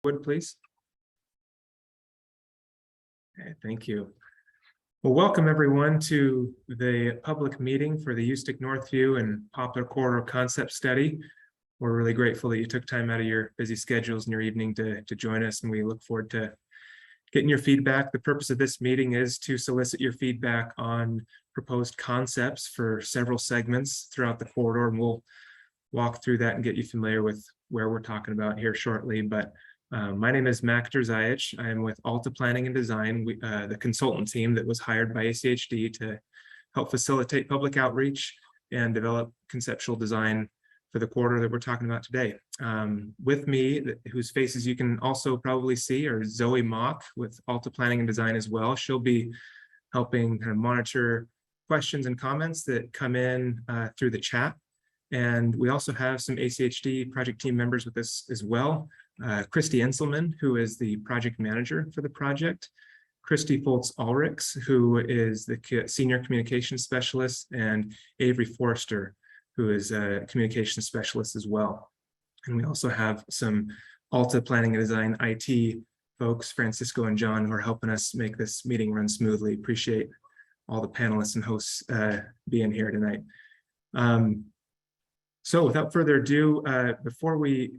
Would please. Okay, thank you. Well, welcome everyone to the public meeting for the Ustick-Northview and Poplar Corridor Concept Study. We're really grateful that you took time out of your busy schedules in your evening to join us, and we look forward to getting your feedback. The purpose of this meeting is to solicit your feedback on proposed concepts for several segments throughout the corridor, and we'll walk through that and get you familiar with where we're talking about here shortly. But my name is Mac Drzajic. I am with Alta Planning and Design, the consultant team that was hired by ACHD to help facilitate public outreach and develop conceptual design for the corridor that we're talking about today. With me, whose faces you can also probably see, are Zoe Mock with Alta Planning and Design as well. She'll be helping kind of monitor questions and comments that come in through the chat. And we also have some ACHD project team members with us as well. Christy Enselman, who is the project manager for the project, Christy Foltz-Ulrichs, who is the senior communications specialist, and Avery Forrester, who is a communications specialist as well. And we also have some Alta Planning and Design IT folks, Francisco and John, who are helping us make this meeting run smoothly. Appreciate all the panelists and hosts being here tonight. So without further ado, before we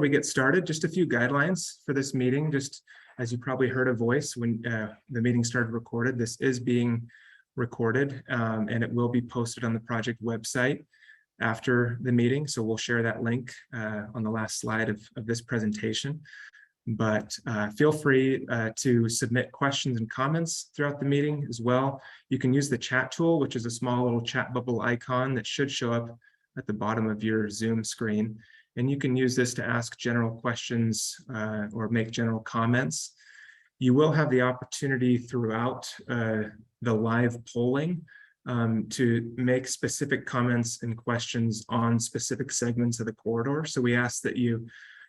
get started, just a few guidelines for this meeting. Just as you probably heard a voice when the meeting started recorded, this is being recorded and it will be posted on the project website after the meeting. So we'll share that link on the last slide of this presentation. But feel free to submit questions and comments throughout the meeting as well. You can use the chat tool, which is a small little chat bubble icon that should show up at the bottom of your Zoom screen. And you can use this to ask general questions or make general comments. You will have the opportunity throughout the live polling to make specific comments and questions on specific segments of the corridor. So we ask that you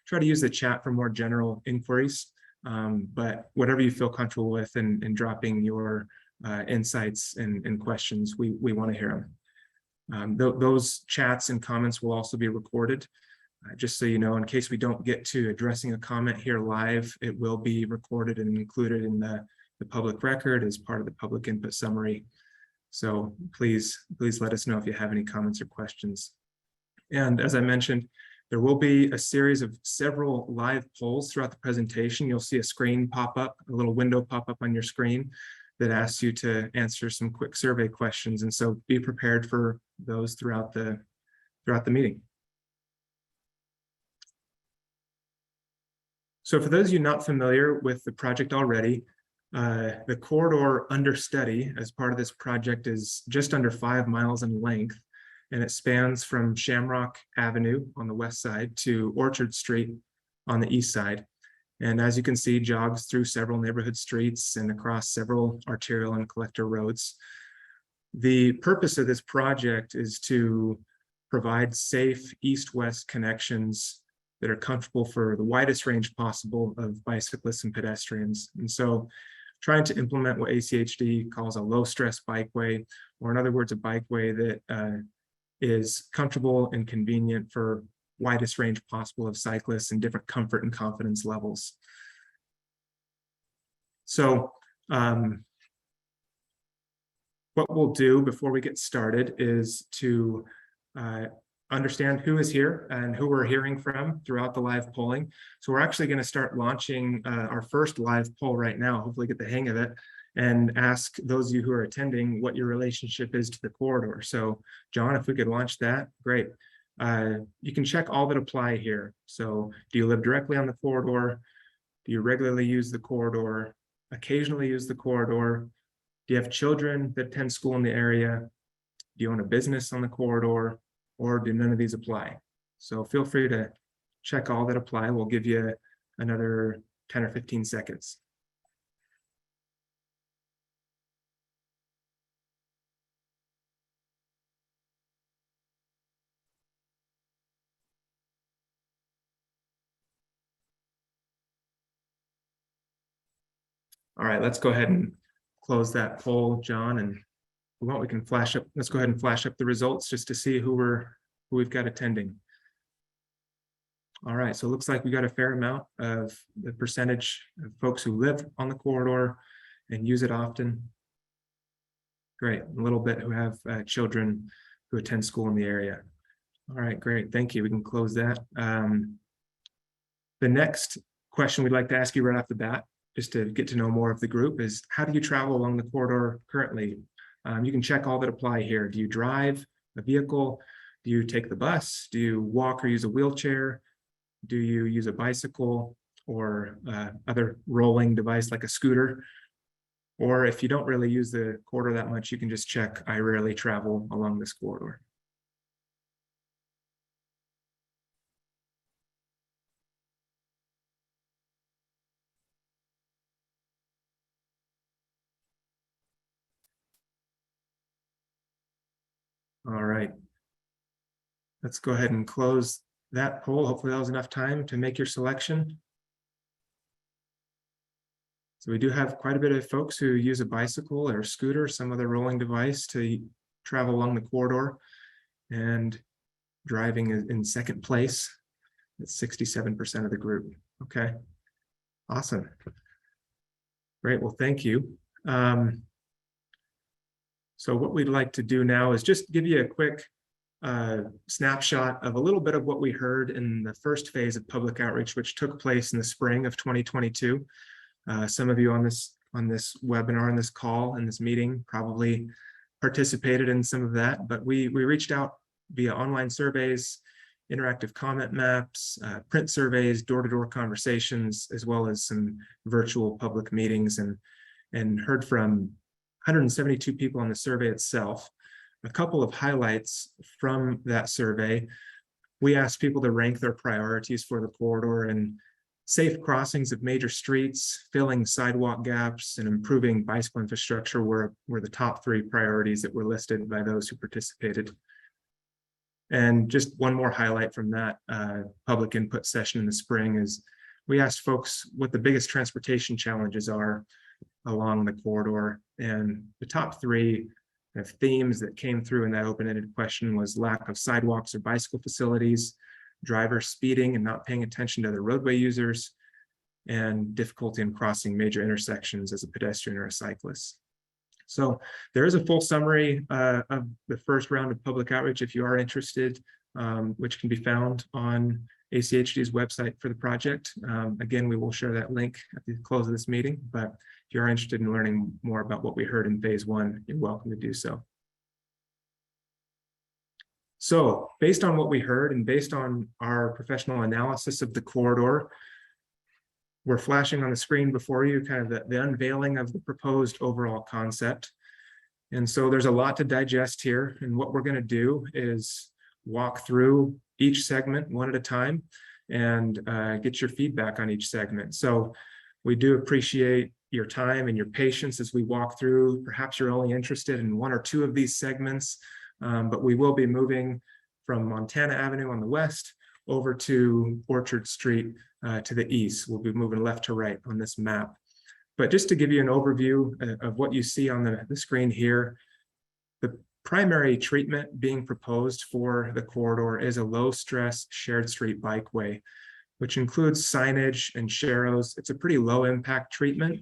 try to use the chat for more general inquiries, but whatever you feel comfortable with in dropping your insights and questions, we want to hear them. Those chats and comments will also be recorded. Just so you know, in case we don't get to addressing a comment here live, it will be recorded and included in the public record as part of the public input summary. So please let us know if you have any comments or questions. And as I mentioned, there will be a series of several live polls throughout the presentation. You'll see a screen pop up, a little window pop up on your screen that asks you to answer some quick survey questions. And so be prepared for those throughout the meeting. So for those of you not familiar with the project already, the corridor under study as part of this project is just under 5 miles in length, and it spans from Shamrock Avenue on the west side to Orchard Street on the east side. And as you can see, jogs through several neighborhood streets and across several arterial and collector roads. The purpose of this project is to provide safe east-west connections that are comfortable for the widest range possible of bicyclists and pedestrians. And so trying to implement what ACHD calls a low-stress bikeway, or in other words, a bikeway that is comfortable and convenient for widest range possible of cyclists and different comfort and confidence levels. So what we'll do before we get started is to understand who is here and who we're hearing from throughout the live polling. So we're actually going to start launching our first live poll right now, hopefully get the hang of it, and ask those of you who are attending what your relationship is to the corridor. So John, if we could launch that, great. You can check all that apply here. So do you live directly on the corridor? Do you regularly use the corridor? Occasionally use the corridor? Do you have children that attend school in the area? Do you own a business on the corridor? Or do none of these apply? So feel free to check all that apply. We'll give you another 10 or 15 seconds. All right, let's go ahead and close that poll, John, and we can flash up. Let's go ahead and flash up the results just to see who we've got attending. All right, so it looks like we got a fair amount of the percentage of folks who live on the corridor and use it often. Great, a little bit who have children who attend school in the area. All right, great, thank you. We can close that. The next question we'd like to ask you right off the bat, just to get to know more of the group, is how do you travel along the corridor currently? You can check all that apply here. Do you drive a vehicle? Do you take the bus? Do you walk or use a wheelchair? Do you use a bicycle or other rolling device like a scooter? Or if you don't really use the corridor that much, you can just check, I rarely travel along this corridor. All right. Let's go ahead and close that poll. Hopefully that was enough time to make your selection. So we do have quite a bit of folks who use a bicycle or a scooter, some other rolling device to travel along the corridor, and driving is in second place. It's 67% of the group. Okay, awesome. Great, well, thank you. So what we'd like to do now is just give you a quick snapshot of a little bit of what we heard in the first phase of public outreach, which took place in the spring of 2022. Some of you on this webinar, on this call, in this meeting probably participated in some of that, but we reached out via online surveys, interactive comment maps, print surveys, door-to-door conversations, as well as some virtual public meetings, and heard from 172 people on the survey itself. A couple of highlights from that survey: we asked people to rank their priorities for the corridor, and safe crossings of major streets, filling sidewalk gaps, and improving bicycle infrastructure were the top 3 priorities that were listed by those who participated. And just one more highlight from that public input session in the spring is we asked folks what the biggest transportation challenges are along the corridor. And the top 3 themes that came through in that open-ended question was lack of sidewalks or bicycle facilities, driver speeding and not paying attention to the roadway users, and difficulty in crossing major intersections as a pedestrian or a cyclist. So there is a full summary of the first round of public outreach if you are interested, which can be found on ACHD's website for the project. Again, we will share that link at the close of this meeting, but if you are interested in learning more about what we heard in phase 1, you're welcome to do so. So based on what we heard and based on our professional analysis of the corridor, we're flashing on the screen before you kind of the unveiling of the proposed overall concept. And so there's a lot to digest here. And what we're going to do is walk through each segment one at a time and get your feedback on each segment. So we do appreciate your time and your patience as we walk through. Perhaps you're only interested in 1 or 2 of these segments, but we will be moving from Montana Avenue on the west over to Orchard Street to the east. We'll be moving left to right on this map. But just to give you an overview of what you see on the screen here, the primary treatment being proposed for the corridor is a low-stress shared street bikeway, which includes signage and sharrows. It's a pretty low-impact treatment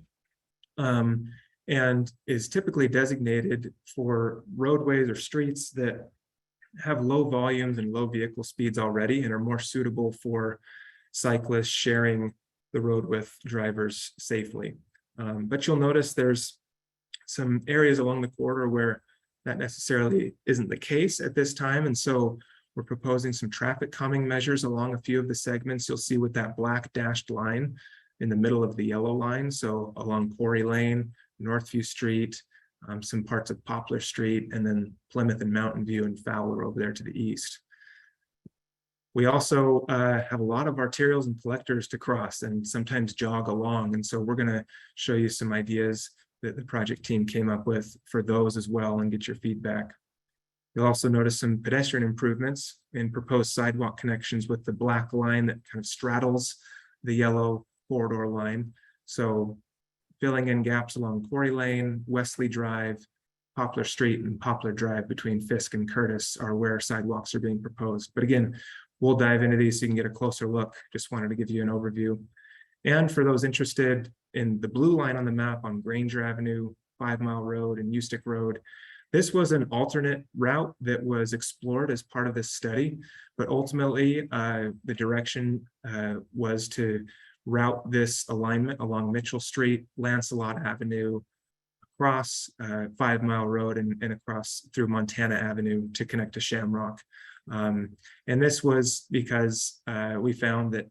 and is typically designated for roadways or streets that have low volumes and low vehicle speeds already and are more suitable for cyclists sharing the road with drivers safely. But you'll notice there's some areas along the corridor where that necessarily isn't the case at this time. And so we're proposing some traffic calming measures along a few of the segments. You'll see with that black dashed line in the middle of the yellow line. So along Quarry Lane, Northview Street, some parts of Poplar Street, and then Plymouth and Mountain View and Fowler over there to the east. We also have a lot of arterials and collectors to cross and sometimes jog along. And so we're going to show you some ideas that the project team came up with for those as well and get your feedback. You'll also notice some pedestrian improvements in proposed sidewalk connections with the black line that kind of straddles the yellow corridor line. So filling in gaps along Quarry Lane, Westley Drive, Poplar Street, and Poplar Drive between Fisk and Curtis are where sidewalks are being proposed. But again, we'll dive into these so you can get a closer look. Just wanted to give you an overview. And for those interested in the blue line on the map on Granger Avenue, 5 Mile Road, and Ustick Road, this was an alternate route that was explored as part of this study, but ultimately the direction was to route this alignment along Mitchell Street, Lancelot Avenue, across 5 Mile Road, and across through Montana Avenue to connect to Shamrock. And this was because we found that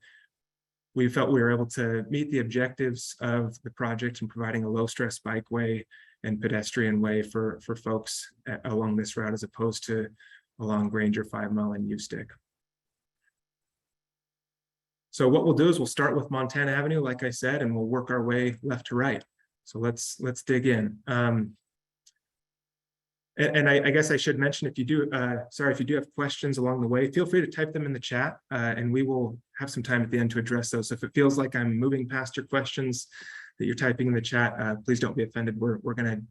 we felt we were able to meet the objectives of the project in providing a low stress bikeway and pedestrian way for folks along this route, as opposed to along Granger, 5 Mile, and Ustick. So what we'll do is we'll start with Montana Avenue, like I said, and we'll work our way left to right. So let's dig in. And I guess I should mention, if you do, if you do have questions along the way, feel free to type them in the chat, and we will have some time at the end to address those. So if it feels like I'm moving past your questions that you're typing in the chat, please don't be offended. We're going to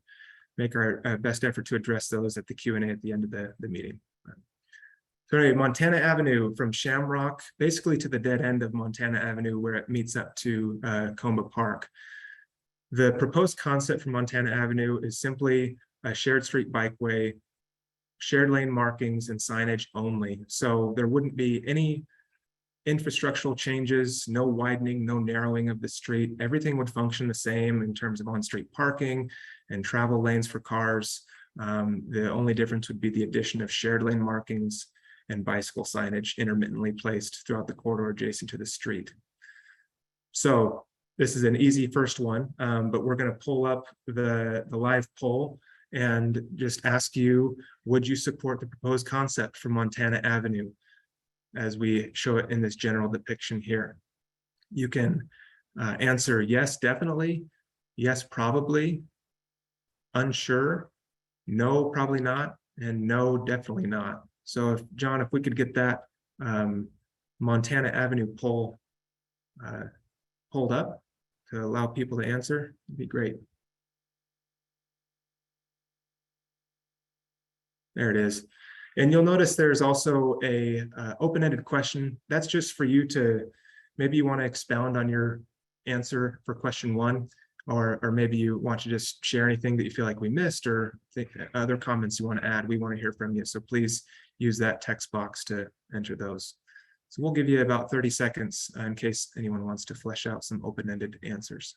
make our best effort to address those at the Q&A at the end of the meeting. So anyway, Montana Avenue from Shamrock, basically to the dead end of Montana Avenue where it meets up to Comba Park. The proposed concept for Montana Avenue is simply a shared street bikeway, shared lane markings, and signage only. So there wouldn't be any infrastructural changes, no widening, no narrowing of the street. Everything would function the same in terms of on-street parking and travel lanes for cars. The only difference would be the addition of shared lane markings and bicycle signage intermittently placed throughout the corridor adjacent to the street. So this is an easy first one, but we're going to pull up the live poll and just ask you, would you support the proposed concept for Montana Avenue as we show it in this general depiction here? You can answer yes, definitely, yes, probably, unsure, no, probably not, and no, definitely not. So John, if we could get that Montana Avenue poll pulled up to allow people to answer, it'd be great. There it is. And you'll notice there's also a open-ended question. That's just for you to, maybe you want to expound on your answer for question one, or maybe you want to just share anything that you feel like we missed, or think other comments you want to add. We want to hear from you. So please use that text box to enter those. So we'll give you about 30 seconds in case anyone wants to flesh out some open-ended answers.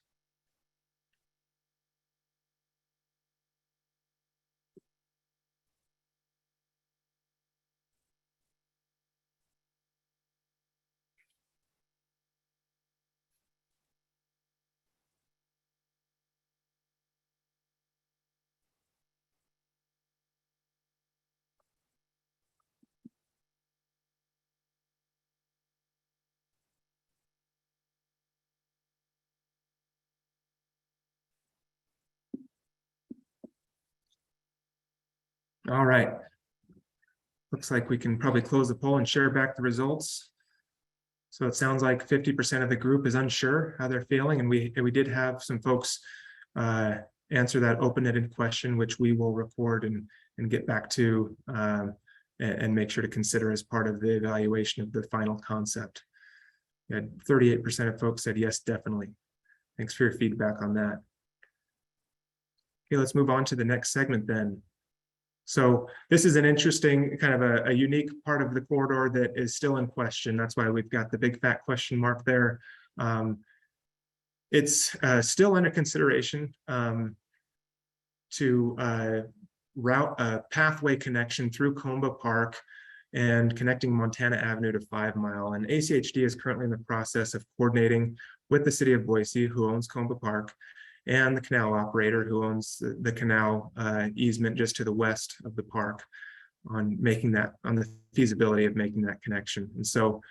All right. Looks like we can probably close the poll and share back the results. So it sounds like 50% of the group is unsure how they're feeling, and we did have some folks answer that open-ended question, which we will record and get back to and make sure to consider as part of the evaluation of the final concept. We had 38% of folks said yes, definitely. Thanks for your feedback on that. Okay, let's move on to the next segment then. So this is an interesting kind of a unique part of the corridor that is still in question. That's why we've got the big fat question mark there. It's still under consideration to route a pathway connection through Comba Park and connecting Montana Avenue to 5 Mile. And ACHD is currently in the process of coordinating with the city of Boise, who owns Comba Park, and the canal operator, who owns the canal easement just to the west of the park, on the feasibility of making that connection. And so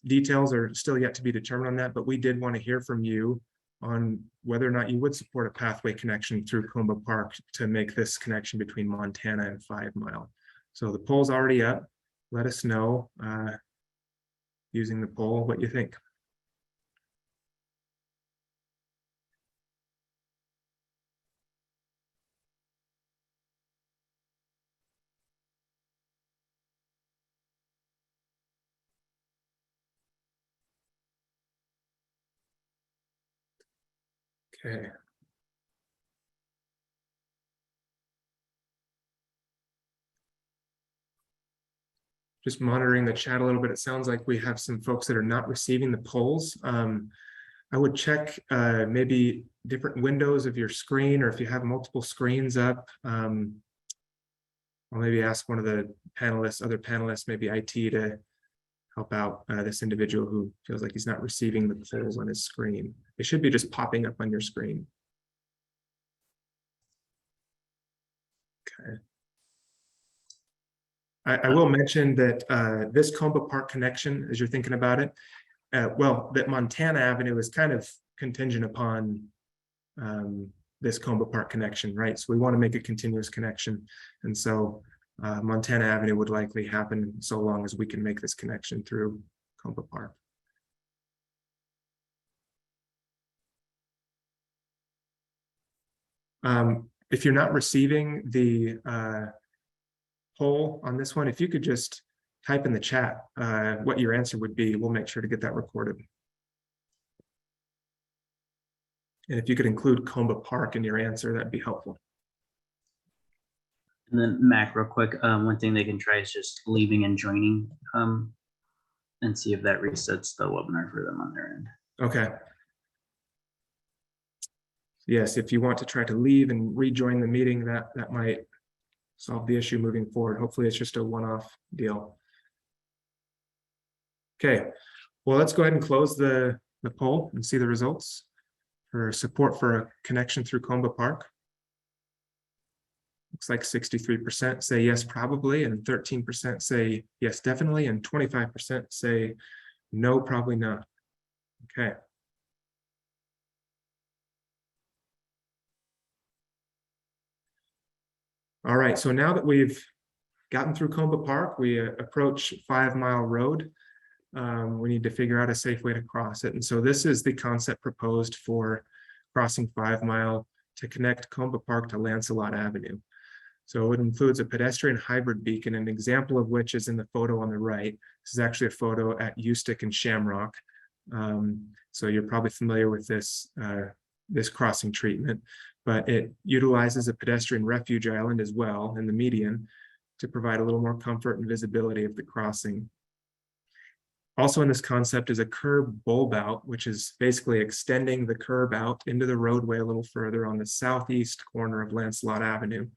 details are still yet to be determined on that, but we did want to hear from you on whether or not you would support a pathway connection through Comba Park to make this connection between Montana and 5 Mile. So the poll's already up. Let us know using the poll what you think. Okay. Just monitoring the chat a little bit. It sounds like we have some folks that are not receiving the polls. I would check maybe different windows of your screen, or if you have multiple screens up. I'll maybe ask one of the other panelists, maybe IT, to help out this individual who feels like he's not receiving the polls on his screen. It should be just popping up on your screen. Okay. I will mention that this Comba Park connection, as you're thinking about it, well, that Montana Avenue is kind of contingent upon this Comba Park connection, right? So we want to make a continuous connection. And so Montana Avenue would likely happen so long as we can make this connection through Comba Park. If you're not receiving the poll on this one, if you could just type in the chat what your answer would be, we'll make sure to get that recorded. And if you could include Comba Park in your answer, that'd be helpful. And then Mac, real quick, one thing they can try is just leaving and joining and see if that resets the webinar for them on their end. Okay. Yes, if you want to try to leave and rejoin the meeting, that might solve the issue moving forward. Hopefully it's just a one-off deal. Okay, well, let's go ahead and close the poll and see the results for support for a connection through Comba Park. Looks like 63% say yes, probably, and 13% say yes, definitely, and 25% say no, probably not. Okay. All right, so now that we've gotten through Comba Park, we approach 5 Mile Road. We need to figure out a safe way to cross it. And so this is the concept proposed for crossing 5 Mile to connect Comba Park to Lancelot Avenue. So it includes a pedestrian hybrid beacon, an example of which is in the photo on the right. This is actually a photo at Ustick and Shamrock. So you're probably familiar with this, this crossing treatment, but it utilizes a pedestrian refuge island as well in the median to provide a little more comfort and visibility of the crossing. Also in this concept is a curb bulb out, which is basically extending the curb out into the roadway a little further on the southeast corner of Lancelot Avenue,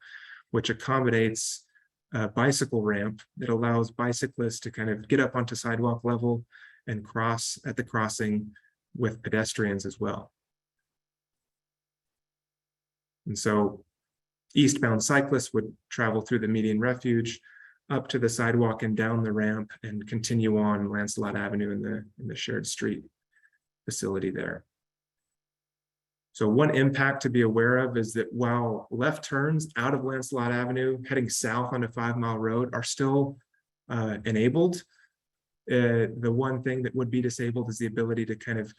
which accommodates a bicycle ramp that allows bicyclists to kind of get up onto sidewalk level and cross at the crossing with pedestrians as well. And so eastbound cyclists would travel through the median refuge up to the sidewalk and down the ramp and continue on Lancelot Avenue in the shared street facility there. So one impact to be aware of is that while left turns out of Lancelot Avenue heading south onto 5 Mile Road are still enabled, the one thing that would be disabled is the ability to kind of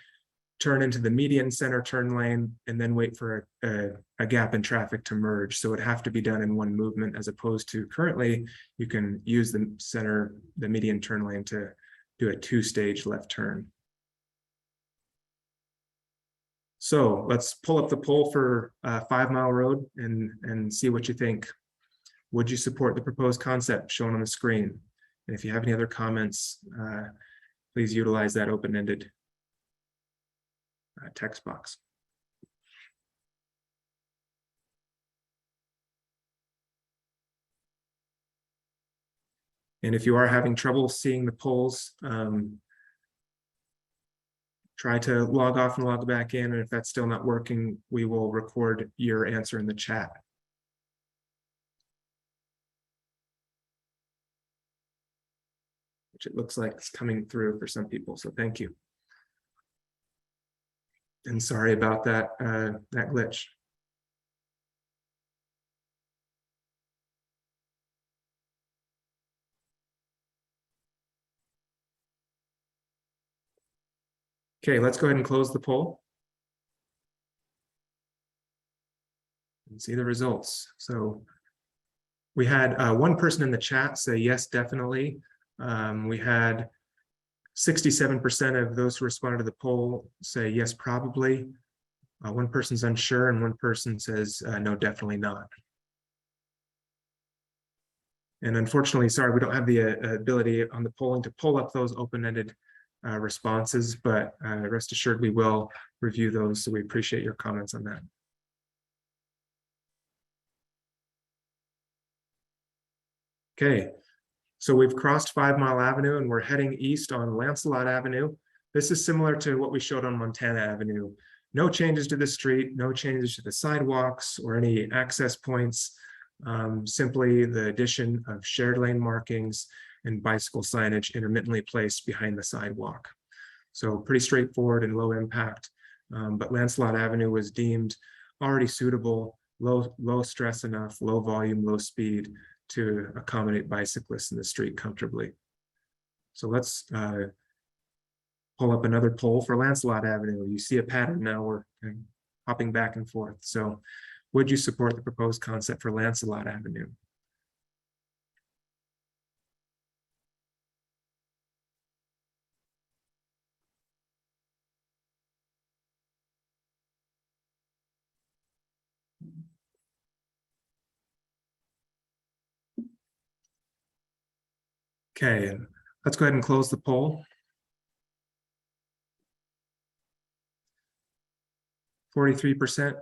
turn into the median center turn lane and then wait for a gap in traffic to merge. So it'd have to be done in one movement, as opposed to currently you can use the median turn lane to do a 2-stage left turn. So let's pull up the poll for 5 Mile Road and see what you think. Would you support the proposed concept shown on the screen? And if you have any other comments, please utilize that open-ended text box. And if you are having trouble seeing the polls, try to log off and log back in. And if that's still not working, we will record your answer in the chat. Which it looks like it's coming through for some people, so thank you. And sorry about that, that glitch. Okay, let's go ahead and close the poll. And see the results. So we had one person in the chat say yes, definitely. We had 67% of those who responded to the poll say yes, probably. One person's unsure and one person says, no, definitely not. And unfortunately, sorry, we don't have the ability on the polling to pull up those open-ended responses, but rest assured we will review those. So we appreciate your comments on that. Okay, so we've crossed 5 Mile Avenue and we're heading east on Lancelot Avenue. This is similar to what we showed on Montana Avenue. No changes to the street, no changes to the sidewalks or any access points. Simply the addition of shared lane markings and bicycle signage intermittently placed behind the sidewalk. So pretty straightforward and low impact, but Lancelot Avenue was deemed already suitable, low stress enough, low volume, low speed to accommodate bicyclists in the street comfortably. So let's pull up another poll for Lancelot Avenue. You see a pattern now, we're hopping back and forth. So would you support the proposed concept for Lancelot Avenue? Okay, let's go ahead and close the poll. 43%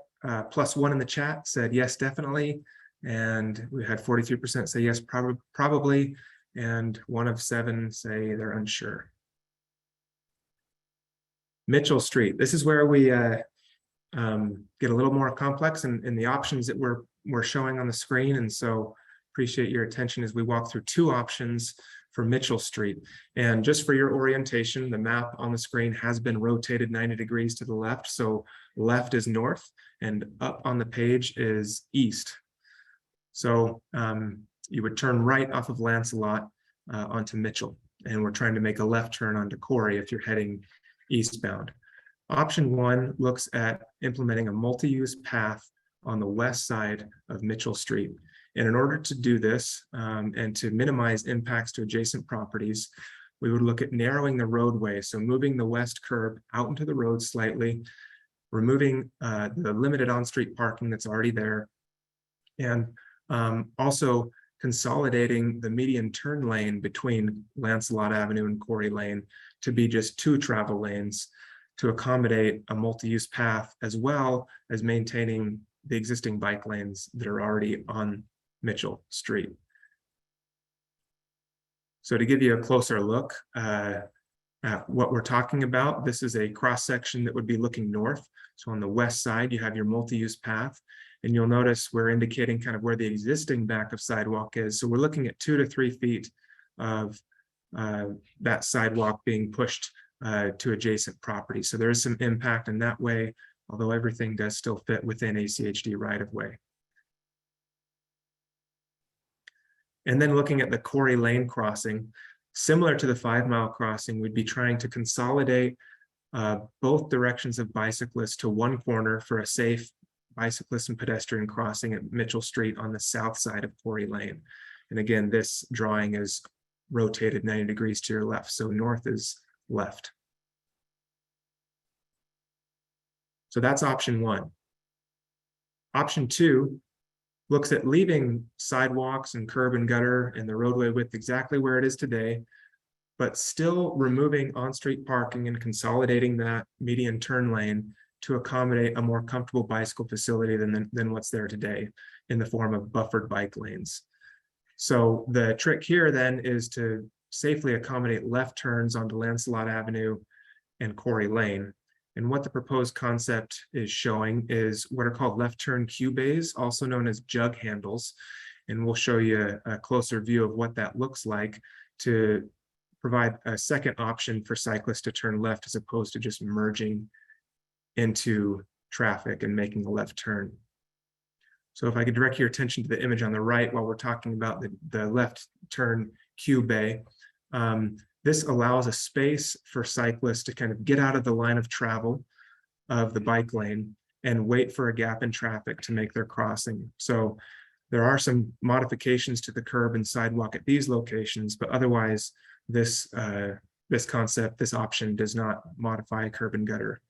plus one in the chat said yes, definitely. And we had 43% say yes, probably. And 1 of 7 say they're unsure. Mitchell Street, this is where we get a little more complex in the options that we're showing on the screen. And so appreciate your attention as we walk through 2 options for Mitchell Street. And just for your orientation, the map on the screen has been rotated 90 degrees to the left. So left is north and up on the page is east. So you would turn right off of Lancelot onto Mitchell. And we're trying to make a left turn onto Corey if you're heading eastbound. Option 1 looks at implementing a multi-use path on the west side of Mitchell Street. And in order to do this and to minimize impacts to adjacent properties, we would look at narrowing the roadway. So moving the west curb out into the road slightly, removing the limited on-street parking that's already there, and also consolidating the median turn lane between Lancelot Avenue and Corey Lane to be just 2 travel lanes to accommodate a multi-use path, as well as maintaining the existing bike lanes that are already on Mitchell Street. So to give you a closer look at what we're talking about, this is a cross section that would be looking north. So on the west side, you have your multi-use path, and you'll notice we're indicating kind of where the existing back of sidewalk is. So we're looking at 2 to 3 feet of that sidewalk being pushed to adjacent property. So there is some impact in that way, although everything does still fit within ACHD right-of-way. And then looking at the Corey Lane crossing, similar to the 5 Mile crossing, we'd be trying to consolidate both directions of bicyclists to one corner for a safe bicyclist and pedestrian crossing at Mitchell Street on the south side of Corey Lane. And again, this drawing is rotated 90 degrees to your left, so north is left. So that's option 1. Option 2 looks at leaving sidewalks and curb and gutter and the roadway width exactly where it is today, but still removing on-street parking and consolidating that median turn lane to accommodate a more comfortable bicycle facility than what's there today in the form of buffered bike lanes. So the trick here then is to safely accommodate left turns onto Lancelot Avenue and Corey Lane. And what the proposed concept is showing is what are called left turn cue bays, also known as jug handles. And we'll show you a closer view of what that looks like to provide a second option for cyclists to turn left as opposed to just merging into traffic and making a left turn. So if I could direct your attention to the image on the right while we're talking about the left turn cue bay, this allows a space for cyclists to kind of get out of the line of travel of the bike lane and wait for a gap in traffic to make their crossing. So there are some modifications to the curb and sidewalk at these locations, but otherwise this concept, this option does not modify curb and gutter.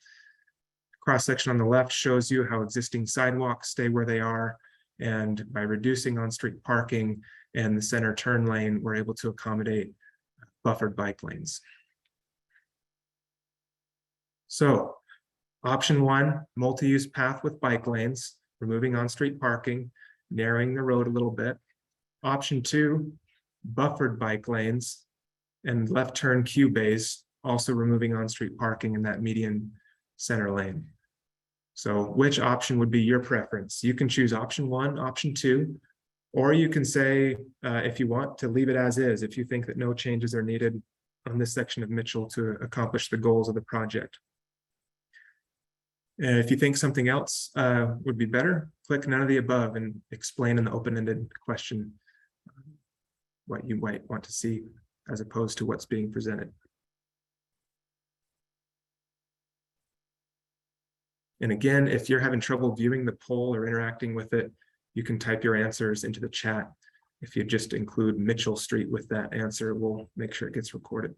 Cross-section on the left shows you how existing sidewalks stay where they are. And by reducing on-street parking and the center turn lane, we're able to accommodate buffered bike lanes. So option 1, multi-use path with bike lanes, removing on-street parking, narrowing the road a little bit. Option 2, buffered bike lanes and left turn queue bays, also removing on-street parking in that median center lane. So which option would be your preference? You can choose option 1, option 2, or you can say, if you want to leave it as is, if you think that no changes are needed on this section of Mitchell to accomplish the goals of the project. And if you think something else would be better, click none of the above and explain in the open-ended question what you might want to see as opposed to what's being presented. And again, if you're having trouble viewing the poll or interacting with it, you can type your answers into the chat. If you just include Mitchell Street with that answer, we'll make sure it gets recorded.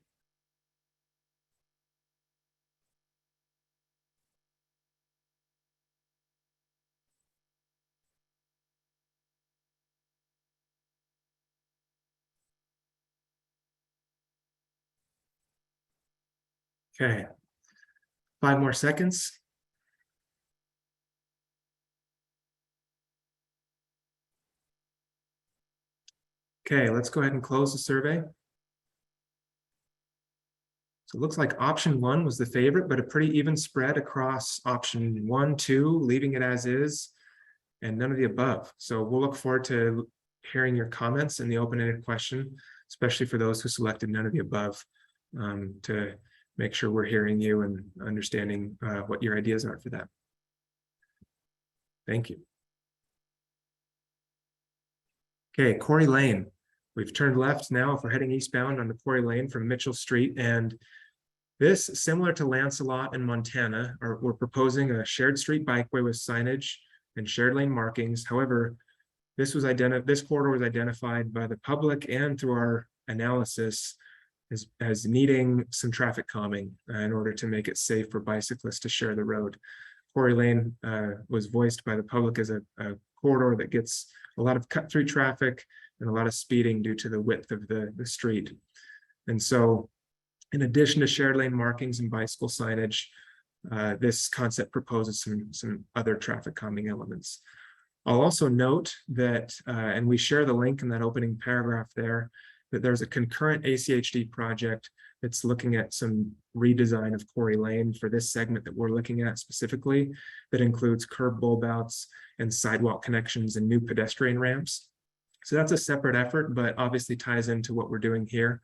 Okay, 5 more seconds. Okay, let's go ahead and close the survey. So it looks like option 1 was the favorite, but a pretty even spread across option 1, 2, leaving it as is, and none of the above. So we'll look forward to hearing your comments in the open-ended question, especially for those who selected none of the above, to make sure we're hearing you and understanding what your ideas are for that. Thank you. Okay, Quarry Lane. We've turned left now if we're heading eastbound on the Quarry Lane from Mitchell Street. And this, similar to Lancelot and Montana, we're proposing a shared street bikeway with signage and shared lane markings. However, this corridor was identified by the public and through our analysis as needing some traffic calming in order to make it safe for bicyclists to share the road. Quarry Lane was voiced by the public as a corridor that gets a lot of cut-through traffic and a lot of speeding due to the width of the street. And so in addition to shared lane markings and bicycle signage, this concept proposes some other traffic calming elements. I'll also note that, and we share the link in that opening paragraph there, that there's a concurrent ACHD project that's looking at some redesign of Quarry Lane for this segment that we're looking at specifically, that includes curb bulb outs and sidewalk connections and new pedestrian ramps. So that's a separate effort, but obviously ties into what we're doing here.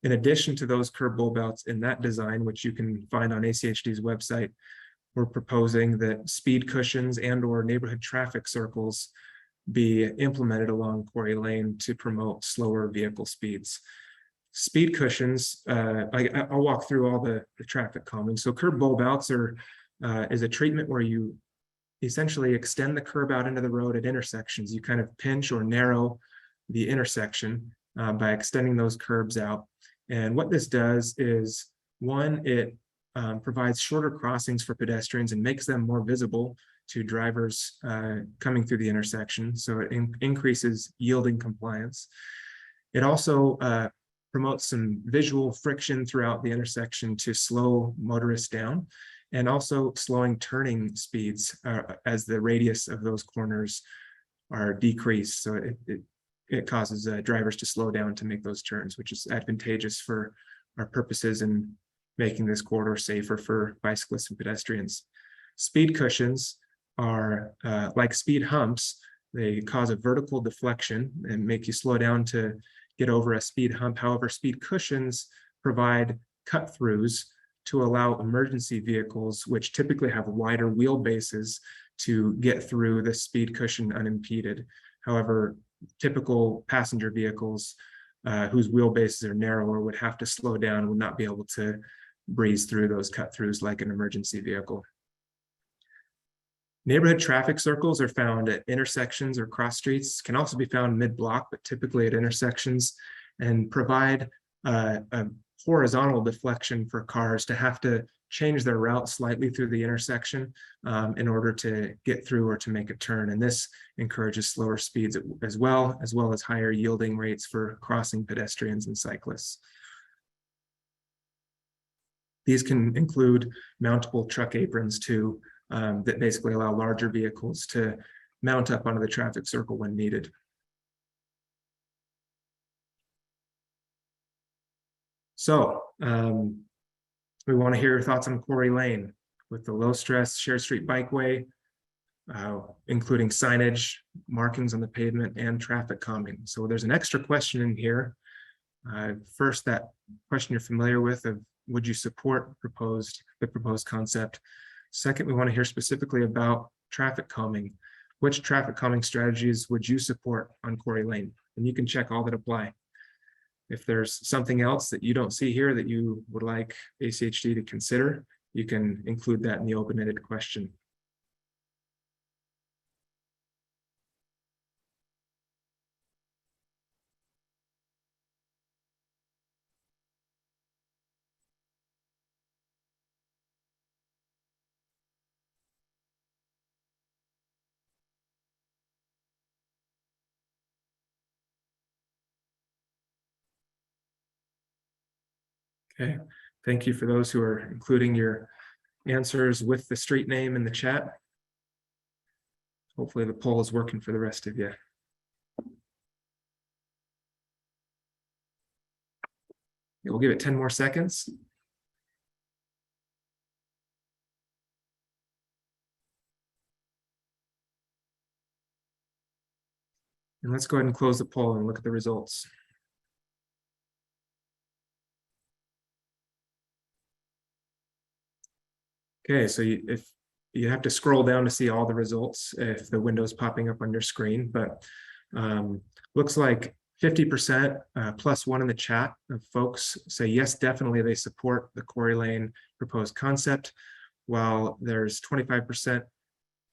In addition to those curb bulb outs in that design, which you can find on ACHD's website, we're proposing that speed cushions and or neighborhood traffic circles be implemented along Quarry Lane to promote slower vehicle speeds. Speed cushions, I'll walk through all the traffic calming. So curb bulb outs is a treatment where you essentially extend the curb out into the road at intersections. You kind of pinch or narrow the intersection by extending those curbs out. And what this does is, one, it provides shorter crossings for pedestrians and makes them more visible to drivers coming through the intersection. So it increases yielding compliance. It also promotes some visual friction throughout the intersection to slow motorists down, and also slowing turning speeds as the radius of those corners are decreased. So it causes drivers to slow down to make those turns, which is advantageous for our purposes in making this corridor safer for bicyclists and pedestrians. Speed cushions are like speed humps. They cause a vertical deflection and make you slow down to get over a speed hump. However, speed cushions provide cut-throughs to allow emergency vehicles, which typically have wider wheelbases, to get through the speed cushion unimpeded. However, typical passenger vehicles whose wheelbases are narrower would have to slow down, would not be able to breeze through those cut-throughs like an emergency vehicle. Neighborhood traffic circles are found at intersections or cross streets, can also be found mid-block, but typically at intersections, and provide a horizontal deflection for cars to have to change their route slightly through the intersection in order to get through or to make a turn. And this encourages slower speeds as well as higher yielding rates for crossing pedestrians and cyclists. These can include mountable truck aprons too, that basically allow larger vehicles to mount up onto the traffic circle when needed. So we want to hear your thoughts on Quarry Lane with the low stress shared street bikeway, including signage, markings on the pavement, and traffic calming. So there's an extra question in here. First, that question you're familiar with of would you support the proposed concept? Second, we want to hear specifically about traffic calming. Which traffic calming strategies would you support on Quarry Lane? And you can check all that apply. If there's something else that you don't see here that you would like ACHD to consider, you can include that in the open-ended question. Okay, thank you for those who are including your answers with the street name in the chat. Hopefully the poll is working for the rest of you. We'll give it 10 more seconds. And let's go ahead and close the poll and look at the results. Okay, so if you have to scroll down to see all the results if the window's popping up on your screen, but looks like 50% +1 in the chat of folks say yes, definitely they support the Quarry Lane proposed concept, while there's 25%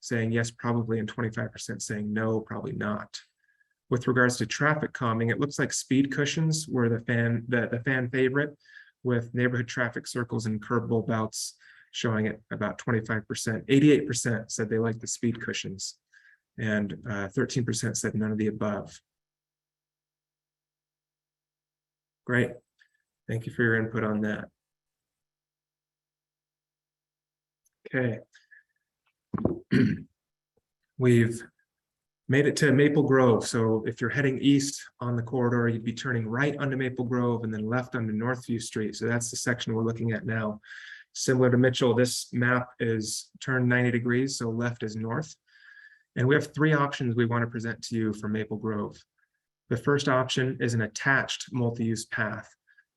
saying yes, probably, and 25% saying no, probably not. With regards to traffic calming, it looks like speed cushions were the fan favorite, with neighborhood traffic circles and curb bulb outs showing it about 25%. 88% said they like the speed cushions, and 13% said none of the above. Great. Thank you for your input on that. Okay. We've made it to Maple Grove. So if you're heading east on the corridor, you'd be turning right onto Maple Grove and then left onto Northview Street. So that's the section we're looking at now. Similar to Mitchell, this map is turned 90 degrees, so left is north. And we have 3 options we want to present to you for Maple Grove. The first option is an attached multi-use path.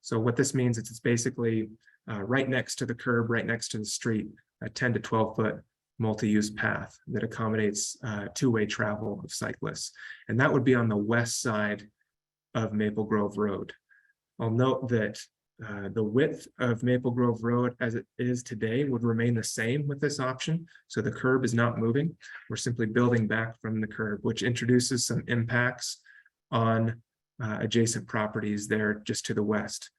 So what this means is it's basically right next to the curb, right next to the street, a 10 to 12 foot multi-use path that accommodates two-way travel of cyclists. And that would be on the west side of Maple Grove Road. I'll note that the width of Maple Grove Road as it is today would remain the same with this option. So the curb is not moving. We're simply building back from the curb, which introduces some impacts on adjacent properties there just to the west,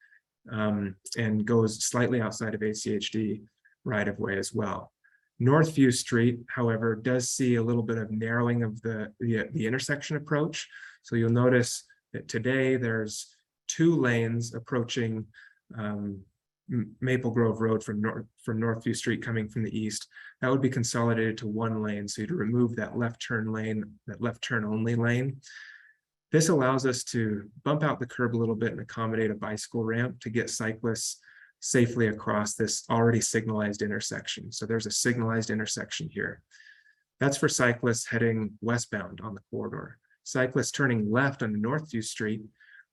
and goes slightly outside of ACHD right of way as well. Northview Street, however, does see a little bit of narrowing of the intersection approach. So you'll notice that today there's 2 lanes approaching Maple Grove Road from Northview Street coming from the east. That would be consolidated to 1 lane. So to remove that left turn lane, that left turn only lane. This allows us to bump out the curb a little bit and accommodate a bicycle ramp to get cyclists safely across this already signalized intersection. So there's a signalized intersection here. That's for cyclists heading westbound on the corridor. Cyclists turning left on Northview Street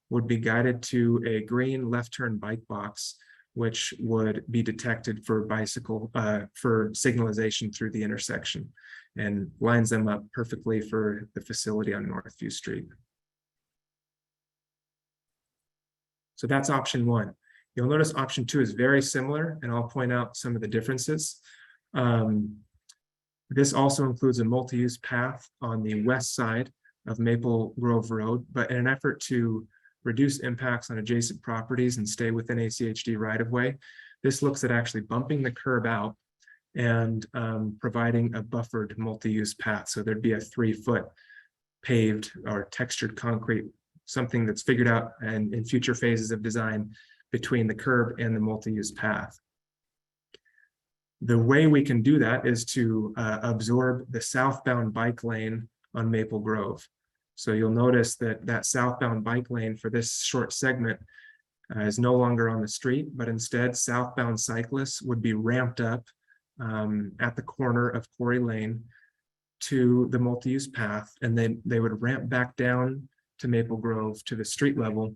would be guided to a green left turn bike box, which would be detected for for signalization through the intersection, and lines them up perfectly for the facility on Northview Street. So that's option 1. You'll notice option 2 is very similar, and I'll point out some of the differences. This also includes a multi-use path on the west side of Maple Grove Road, but in an effort to reduce impacts on adjacent properties and stay within ACHD right-of-way, This looks at actually bumping the curb out and providing a buffered multi-use path. So there'd be a 3-foot paved or textured concrete, something that's figured out and in future phases of design between the curb and the multi-use path. The way we can do that is to absorb the southbound bike lane on Maple Grove. So you'll notice that that southbound bike lane for this short segment is no longer on the street, but instead southbound cyclists would be ramped up at the corner of Quarry Lane to the multi-use path, and then they would ramp back down to Maple Grove to the street level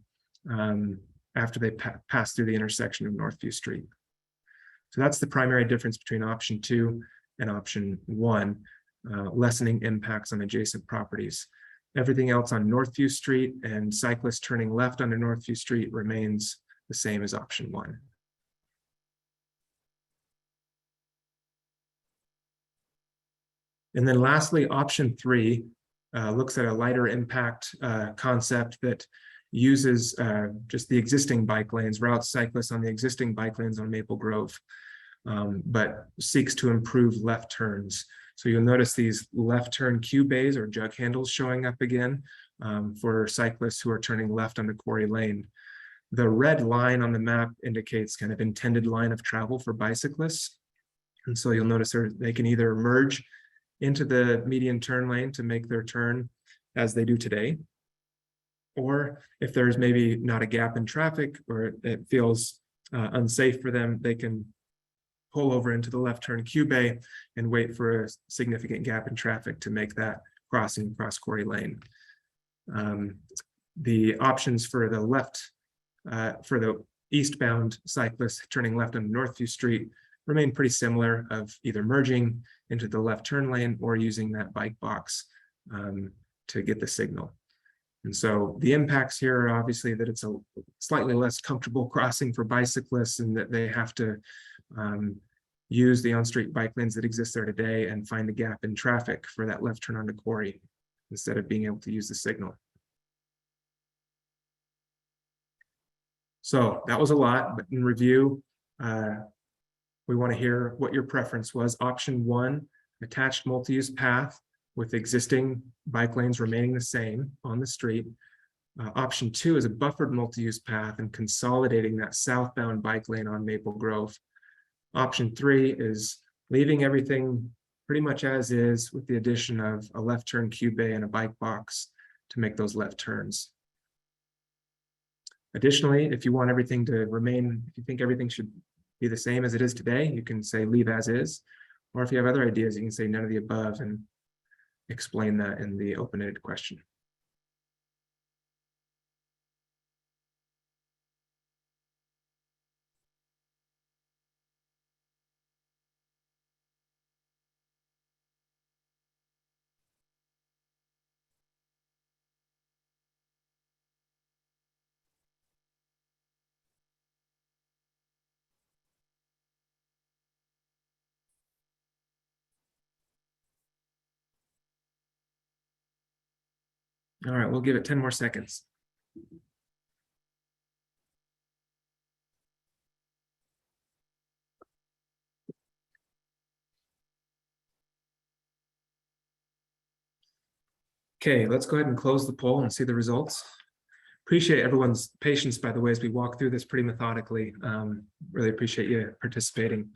after they pass through the intersection of Northview Street. So that's the primary difference between option 2 and option 1, lessening impacts on adjacent properties. Everything else on Northview Street and cyclists turning left onto Northview Street remains the same as option 1. And then lastly, option 3 looks at a lighter impact concept that uses just the existing bike lanes, routes cyclists on the existing bike lanes on Maple Grove, but seeks to improve left turns. So you'll notice these left turn cue bays or jug handles showing up again for cyclists who are turning left onto Quarry Lane. The red line on the map indicates kind of intended line of travel for bicyclists. And so you'll notice they can either merge into the median turn lane to make their turn as they do today, or if there's maybe not a gap in traffic or it feels unsafe for them, they can pull over into the left turn cue bay and wait for a significant gap in traffic to make that crossing across Quarry Lane. The options for the left, for the eastbound cyclists turning left on Northview Street remain pretty similar, of either merging into the left turn lane or using that bike box to get the signal. And so the impacts here are obviously that it's a slightly less comfortable crossing for bicyclists, and that they have to use the on-street bike lanes that exist there today and find a gap in traffic for that left turn onto Quarry instead of being able to use the signal. So that was a lot, but in review, we want to hear what your preference was. Option 1, attached multi-use path with existing bike lanes remaining the same on the street. Option 2 is a buffered multi-use path and consolidating that southbound bike lane on Maple Grove. Option 3 is leaving everything pretty much as is with the addition of a left turn cue bay and a bike box to make those left turns. Additionally, if you want everything to remain, if you think everything should be the same as it is today, you can say leave as is. Or if you have other ideas, you can say none of the above and explain that in the open-ended question. All right, we'll give it 10 more seconds. Okay, let's go ahead and close the poll and see the results. Appreciate everyone's patience, by the way, as we walk through this pretty methodically. Really appreciate you participating.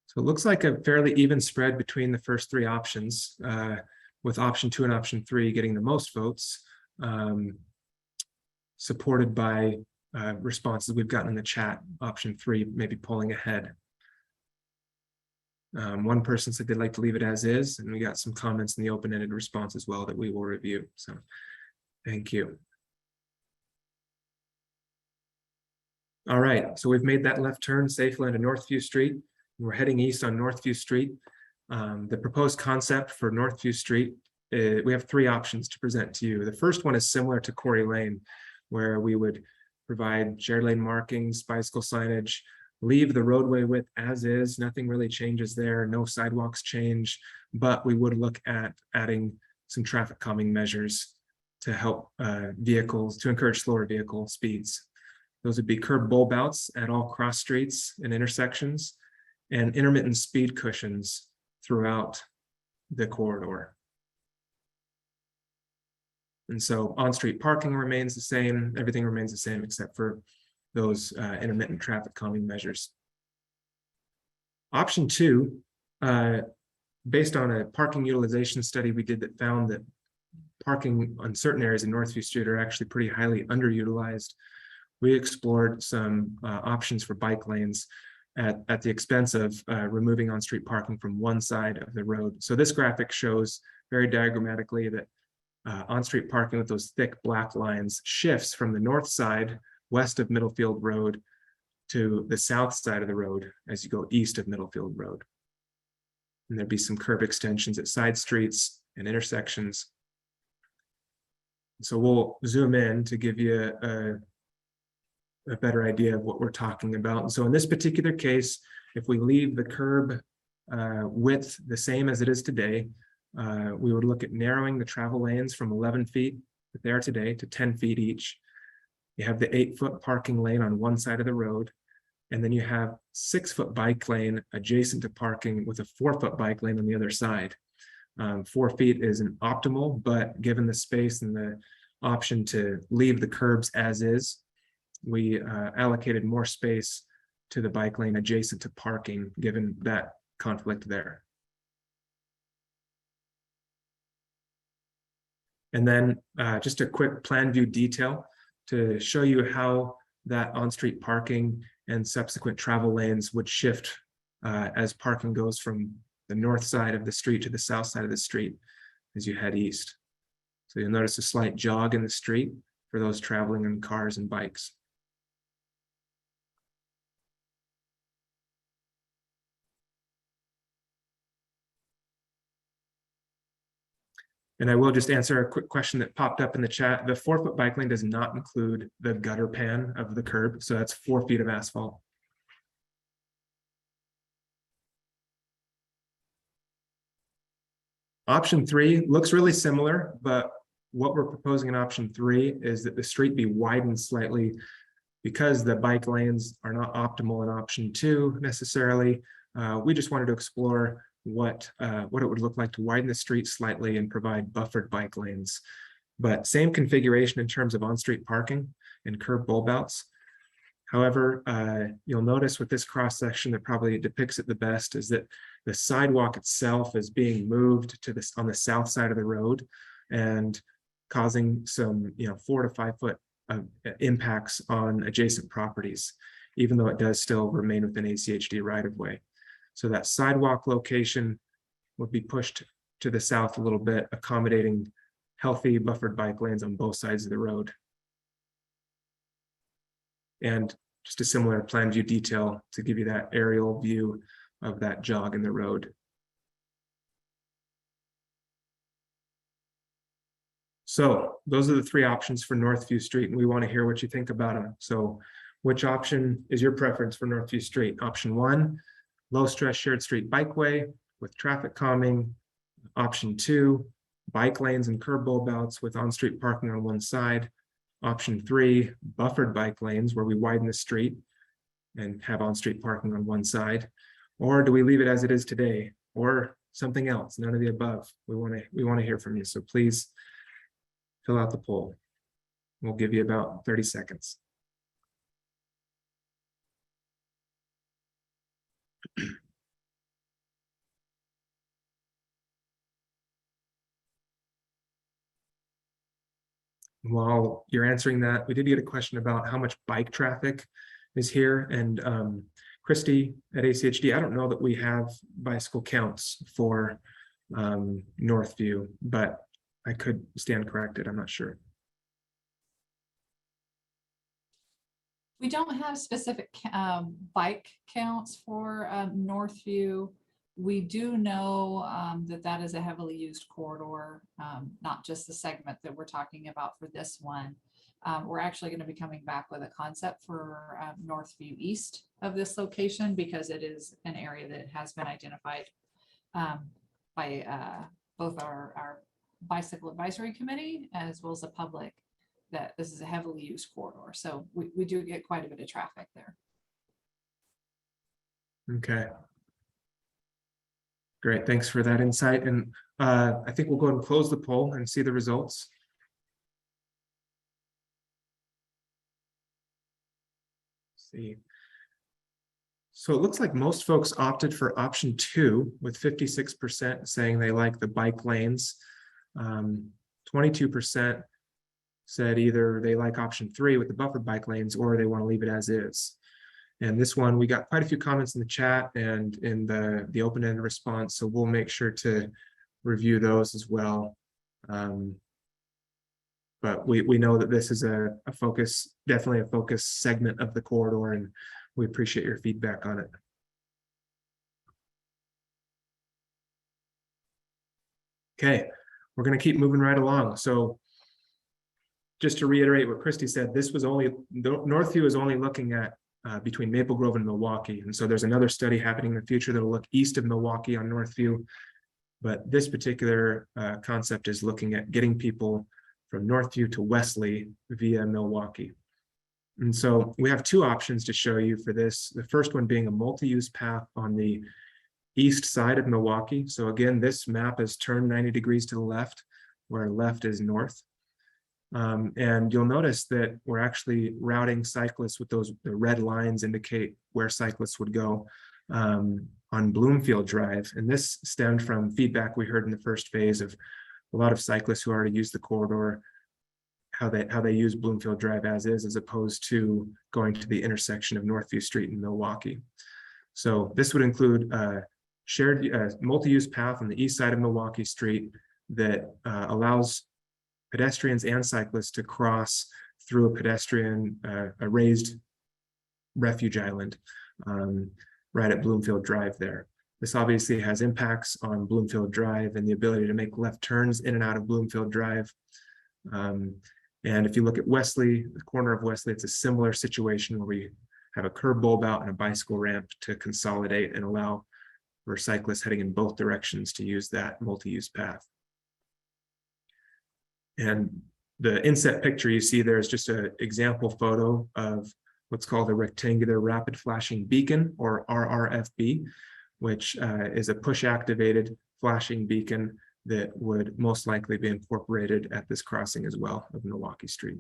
So it looks like a fairly even spread between the first 3 options, with option 2 and option 3 getting the most votes, supported by responses we've gotten in the chat. Option 3 maybe pulling ahead. One person said they'd like to leave it as is, and we got some comments in the open-ended response as well that we will review. So thank you. All right, so we've made that left turn safely onto Northview Street. We're heading east on Northview Street. The proposed concept for Northview Street, we have 3 options to present to you. The first one is similar to Quarry Lane, where we would provide shared lane markings, bicycle signage, leave the roadway width as is, nothing really changes there, no sidewalks change, but we would look at adding some traffic calming measures to help vehicles, to encourage slower vehicle speeds. Those would be curb bulb outs at all cross streets and intersections, and intermittent speed cushions throughout the corridor. And so on-street parking remains the same, everything remains the same except for those intermittent traffic calming measures. Option 2, based on a parking utilization study we did that found that parking on certain areas in Northview Street are actually pretty highly underutilized. We explored some options for bike lanes at the expense of removing on-street parking from one side of the road. So this graphic shows very diagrammatically that on-street parking with those thick black lines shifts from the north side west of Middlefield Road to the south side of the road as you go east of Middlefield Road. And there'd be some curb extensions at side streets and intersections. So we'll zoom in to give you a better idea of what we're talking about. And so in this particular case, if we leave the curb width the same as it is today, we would look at narrowing the travel lanes from 11 feet that they are today to 10 feet each. You have the 8-foot parking lane on one side of the road, and then you have 6-foot bike lane adjacent to parking with a 4-foot bike lane on the other side. 4 feet isn't optimal, but given the space and the option to leave the curbs as is, we allocated more space to the bike lane adjacent to parking, given that conflict there. And then just a quick plan view detail to show you how that on-street parking and subsequent travel lanes would shift as parking goes from the north side of the street to the south side of the street as you head east. So you'll notice a slight jog in the street for those traveling in cars and bikes. And I will just answer a quick question that popped up in the chat. The 4-foot bike lane does not include the gutter pan of the curb. So that's 4 feet of asphalt. Option 3 looks really similar, but what we're proposing in option 3 is that the street be widened slightly because the bike lanes are not optimal in option 2 necessarily. We just wanted to explore what it would look like to widen the street slightly and provide buffered bike lanes. But same configuration in terms of on-street parking and curb bulb outs. However, you'll notice with this cross section that probably depicts it the best is that the sidewalk itself is being moved to this on the south side of the road and causing some 4 to 5 foot impacts on adjacent properties, even though it does still remain within ACHD right of way. So that sidewalk location would be pushed to the south a little bit, accommodating healthy buffered bike lanes on both sides of the road. And just a similar plan view detail to give you that aerial view of that jog in the road. So those are the 3 options for Northview Street, and we want to hear what you think about them. So which option is your preference for Northview Street? Option 1, low stress shared street bikeway with traffic calming. Option 2, bike lanes and curb bulb outs with on-street parking on one side. Option 3, buffered bike lanes where we widen the street and have on-street parking on one side. Or do we leave it as it is today, or something else? None of the above. We want to hear from you. So please fill out the poll. We'll give you about 30 seconds. While you're answering that, we did get a question about how much bike traffic is here. And Christy at ACHD, I don't know that we have bicycle counts for Northview, but I could stand corrected. I'm not sure. We don't have specific bike counts for Northview. We do know that is a heavily used corridor, not just the segment that we're talking about for this one. We're actually going to be coming back with a concept for Northview east of this location because it is an area that has been identified by both our bicycle advisory committee as well as the public that this is a heavily used corridor. So we do get quite a bit of traffic there. Okay. Great, thanks for that insight. And I think we'll go ahead and close the poll and see the results. See. So it looks like most folks opted for option 2, with 56% saying they like the bike lanes. 22% said either they like option 3 with the buffered bike lanes, or they want to leave it as is. And this one, we got quite a few comments in the chat and in the open-ended response, so we'll make sure to review those as well. But we know that this is a focus, definitely a focus segment of the corridor, and we appreciate your feedback on it. Okay, we're going to keep moving right along. So just to reiterate what Christy said, this was only, Northview is only looking at between Maple Grove and Milwaukee. And so there's another study happening in the future that'll look east of Milwaukee on Northview. But this particular concept is looking at getting people from Northview to Westley via Milwaukee. And so we have 2 options to show you for this. The first one being a multi-use path on the east side of Milwaukee. So again, this map is turned 90 degrees to the left, where left is north. And you'll notice that we're actually routing cyclists with the red lines indicate where cyclists would go on Bloomfield Drive. And this stemmed from feedback we heard in the first phase of a lot of cyclists who already use the corridor, how they use Bloomfield Drive as opposed to going to the intersection of Northview Street in Milwaukee. So this would include a shared multi-use path on the east side of Milwaukee Street that allows pedestrians and cyclists to cross through a raised refuge island right at Bloomfield Drive there. This obviously has impacts on Bloomfield Drive and the ability to make left turns in and out of Bloomfield Drive. And if you look at Westley, the corner of Westley, it's a similar situation where we have a curb bulb out and a bicycle ramp to consolidate and allow for cyclists heading in both directions to use that multi-use path. And the inset picture you see there is just an example photo of what's called a rectangular rapid flashing beacon, or RRFB, which is a push-activated flashing beacon that would most likely be incorporated at this crossing as well of Milwaukee Street.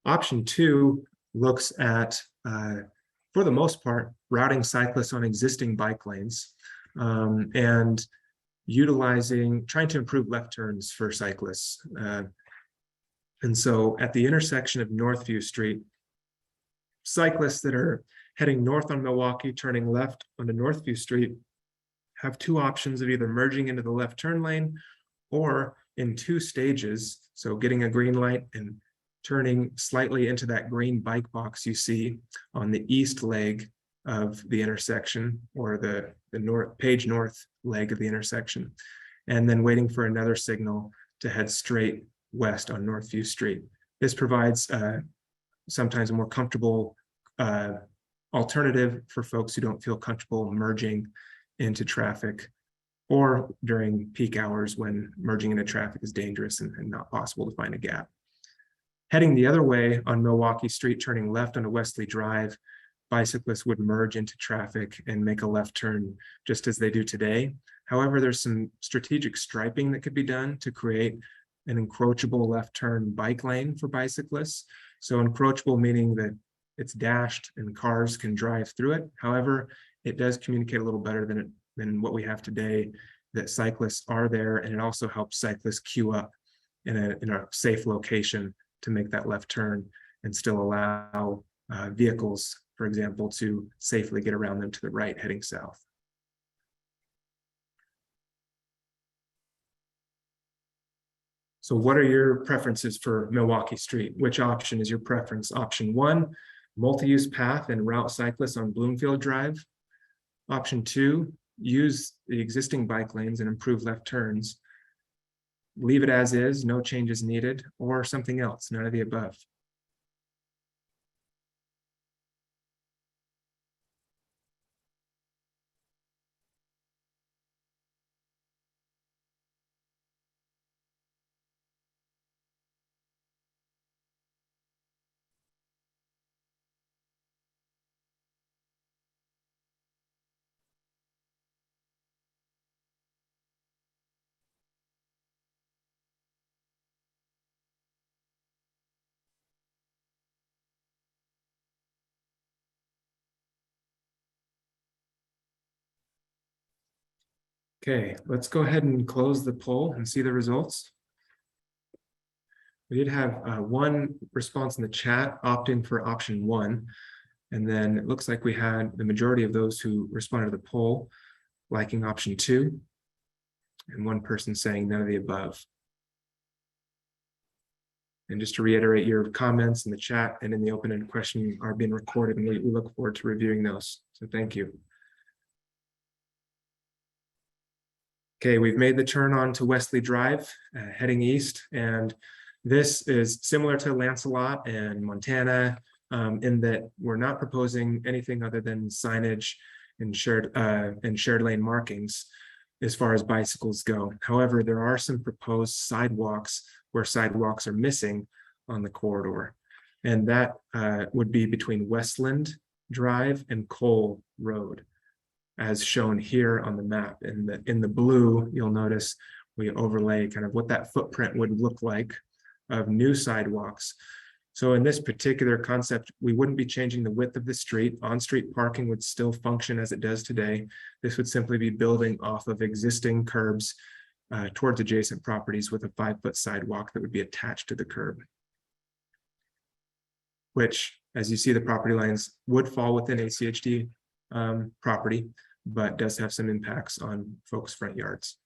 Option 2 looks at, for the most part, routing cyclists on existing bike lanes. And trying to improve left turns for cyclists. And so at the intersection of Northview Street, cyclists that are heading north on Milwaukee, turning left onto Northview Street, have 2 options of either merging into the left turn lane or in 2 stages. So getting a green light and turning slightly into that green bike box you see on the east leg of the intersection, or the Page North leg of the intersection, and then waiting for another signal to head straight west on Northview Street. This provides sometimes a more comfortable alternative for folks who don't feel comfortable merging into traffic, or during peak hours when merging into traffic is dangerous and not possible to find a gap. Heading the other way on Milwaukee Street, turning left onto Westley Drive, bicyclists would merge into traffic and make a left turn just as they do today. However, there's some strategic striping that could be done to create an encroachable left turn bike lane for bicyclists. So encroachable meaning that it's dashed and cars can drive through it. However, it does communicate a little better than what we have today, that cyclists are there, and it also helps cyclists queue up in a safe location to make that left turn and still allow vehicles, for example, to safely get around them to the right heading south. So what are your preferences for Milwaukee Street? Which option is your preference? Option 1, multi-use path and route cyclists on Bloomfield Drive. Option 2, use the existing bike lanes and improve left turns. Leave it as is, no changes needed, or something else, none of the above. Okay, let's go ahead and close the poll and see the results. We did have one response in the chat opting for option 1. And then it looks like we had the majority of those who responded to the poll liking option 2. And one person saying none of the above. And just to reiterate, your comments in the chat and in the open-ended question are being recorded, and we look forward to reviewing those. So thank you. Okay, we've made the turn on to Westley Drive, heading east, and this is similar to Lancelot and Montana in that we're not proposing anything other than signage and shared lane markings as far as bicycles go. However, there are some proposed sidewalks where sidewalks are missing on the corridor, and that would be between Westland Drive and Cole Road, as shown here on the map. In the blue, you'll notice we overlay kind of what that footprint would look like of new sidewalks. So in this particular concept, we wouldn't be changing the width of the street. On-street parking would still function as it does today. This would simply be building off of existing curbs towards adjacent properties with a 5-foot sidewalk that would be attached to the curb, which, as you see, the property lines would fall within ACHD property, but does have some impacts on folks' front yards.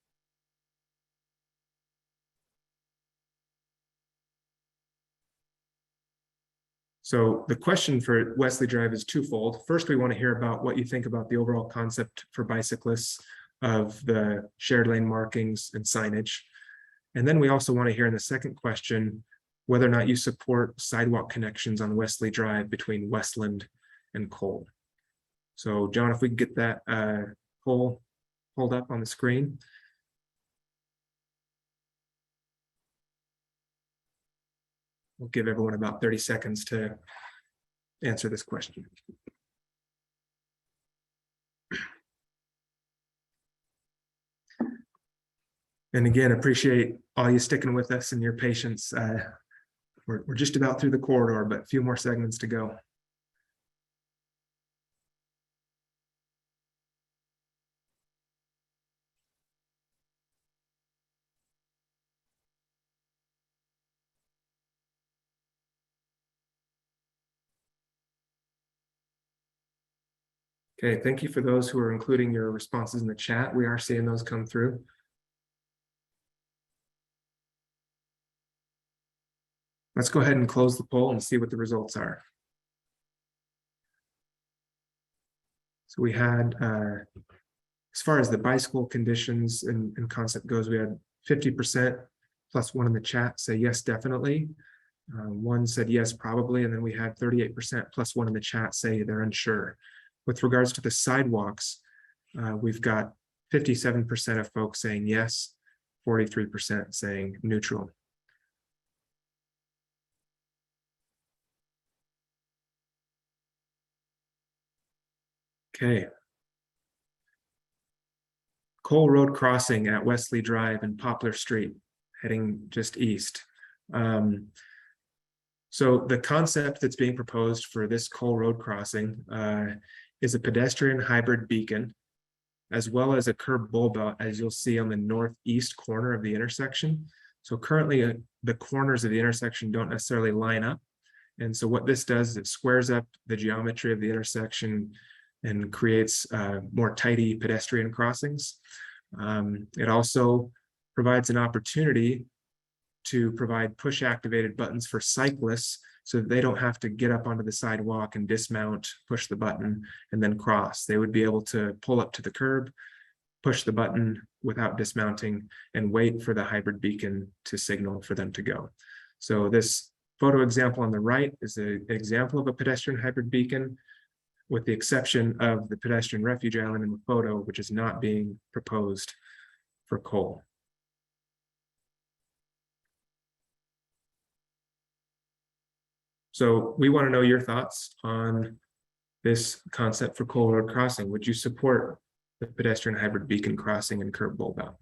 So the question for Westley Drive is twofold. First, we want to hear about what you think about the overall concept for bicyclists of the shared lane markings and signage. And then we also want to hear in the second question whether or not you support sidewalk connections on Westley Drive between Westland and Cole. So John, if we could get that poll pulled up on the screen. We'll give everyone about 30 seconds to answer this question. And again, appreciate all you sticking with us and your patience. We're just about through the corridor, but a few more segments to go. Okay, thank you for those who are including your responses in the chat. We are seeing those come through. Let's go ahead and close the poll and see what the results are. So we had, as far as the bicycle conditions and concept goes, we had 50% plus one in the chat say yes, definitely. One said yes, probably, and then we had 38% plus one in the chat say they're unsure. With regards to the sidewalks, we've got 57% of folks saying yes, 43% saying neutral. Okay. Cole Road crossing at Westley Drive and Poplar Street, heading just east. So the concept that's being proposed for this Cole Road crossing is a pedestrian hybrid beacon, as well as a curb bulb out, as you'll see on the northeast corner of the intersection. So currently the corners of the intersection don't necessarily line up. And so what this does is it squares up the geometry of the intersection and creates more tidy pedestrian crossings. It also provides an opportunity to provide push activated buttons for cyclists so that they don't have to get up onto the sidewalk and dismount, push the button, and then cross. They would be able to pull up to the curb, push the button without dismounting, and wait for the hybrid beacon to signal for them to go. So this photo example on the right is an example of a pedestrian hybrid beacon, with the exception of the pedestrian refuge island in the photo, which is not being proposed for Cole. So we want to know your thoughts on this concept for Cole Road crossing. Would you support the pedestrian hybrid beacon crossing and curb bulb out?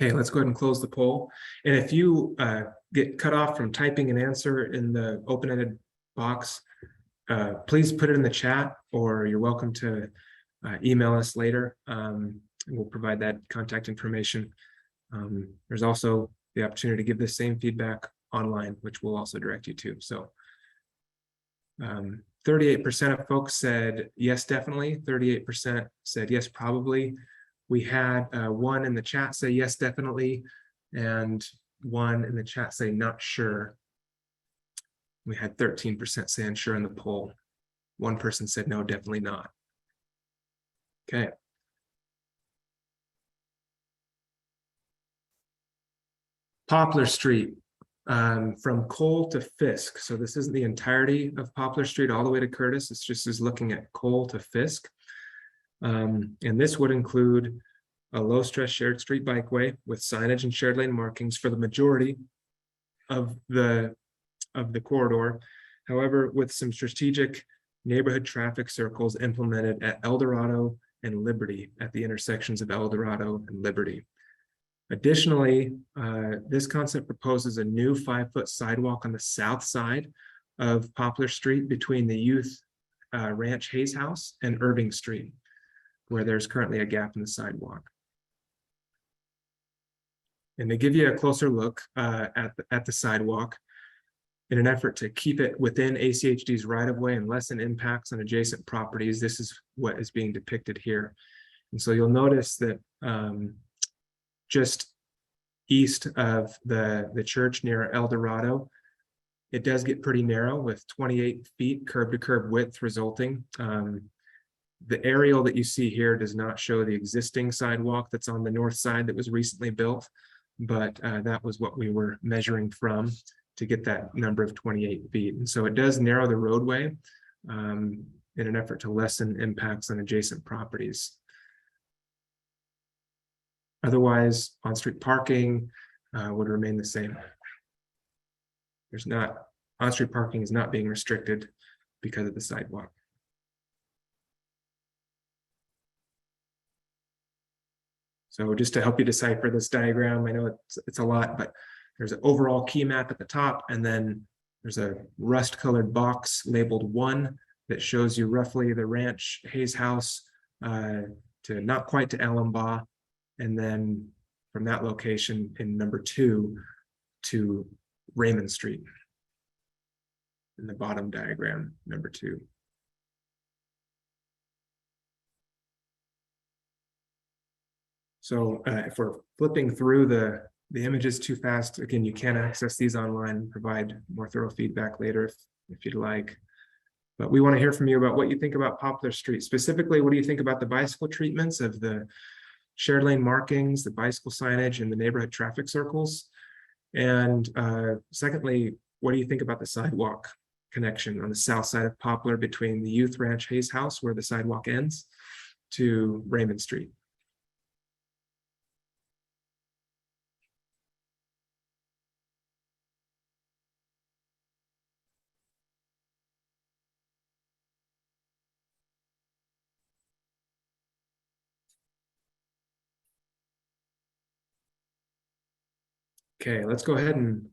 Okay, let's go ahead and close the poll. And if you get cut off from typing an answer in the open-ended box, please put it in the chat, or you're welcome to email us later. We'll provide that contact information. There's also the opportunity to give the same feedback online, which we'll also direct you to. So 38% of folks said yes, definitely. 38% said yes, probably. We had one in the chat say yes, definitely, and one in the chat say not sure. We had 13% say unsure in the poll. One person said no, definitely not. Okay. Poplar Street, from Cole to Fisk. So this isn't the entirety of Poplar Street all the way to Curtis. It's just is looking at Cole to Fisk. And this would include a low-stress shared street bikeway with signage and shared lane markings for the majority of the corridor. However, with some strategic neighborhood traffic circles implemented at El Dorado and Liberty, at the intersections of El Dorado and Liberty. Additionally, this concept proposes a new 5-foot sidewalk on the south side of Poplar Street between the Youth Ranch Hayes House and Irving Street, where there's currently a gap in the sidewalk. And to give you a closer look at the sidewalk, in an effort to keep it within ACHD's right-of-way and lessen impacts on adjacent properties, this is what is being depicted here. And so you'll notice that just east of the church near El Dorado, it does get pretty narrow with 28 feet curb-to-curb width resulting. The aerial that you see here does not show the existing sidewalk that's on the north side that was recently built, but that was what we were measuring from to get that number of 28 feet. And so it does narrow the roadway in an effort to lessen impacts on adjacent properties. Otherwise, on-street parking would remain the same. On-street parking is not being restricted because of the sidewalk. So just to help you decipher this diagram, I know it's a lot, but there's an overall key map at the top, and then there's a rust-colored box labeled 1 that shows you roughly the Ranch Hayes House to not quite to Allenbaugh, and then from that location in number 2 to Raymond Street in the bottom diagram, number 2. So if we're flipping through the images too fast, again, you can access these online and provide more thorough feedback later if you'd like. But we want to hear from you about what you think about Poplar Street. Specifically, what do you think about the bicycle treatments of the shared lane markings, the bicycle signage, and the neighborhood traffic circles? And secondly, what do you think about the sidewalk connection on the south side of Poplar between the Youth Ranch Hayes House, where the sidewalk ends, to Raymond Street? Okay, let's go ahead and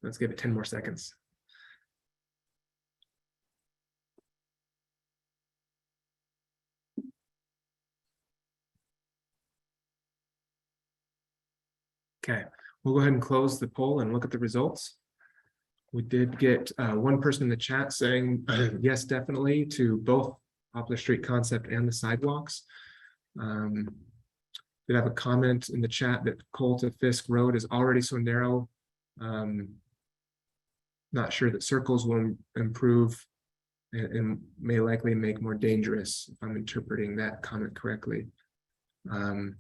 let's give it 10 more seconds. Okay, we'll go ahead and close the poll and look at the results. We did get one person in the chat saying yes, definitely to both Poplar Street concept and the sidewalks. Did have a comment in the chat that Cole to Fisk Road is already so narrow. Not sure that circles will improve and may likely make more dangerous, if I'm interpreting that comment correctly. In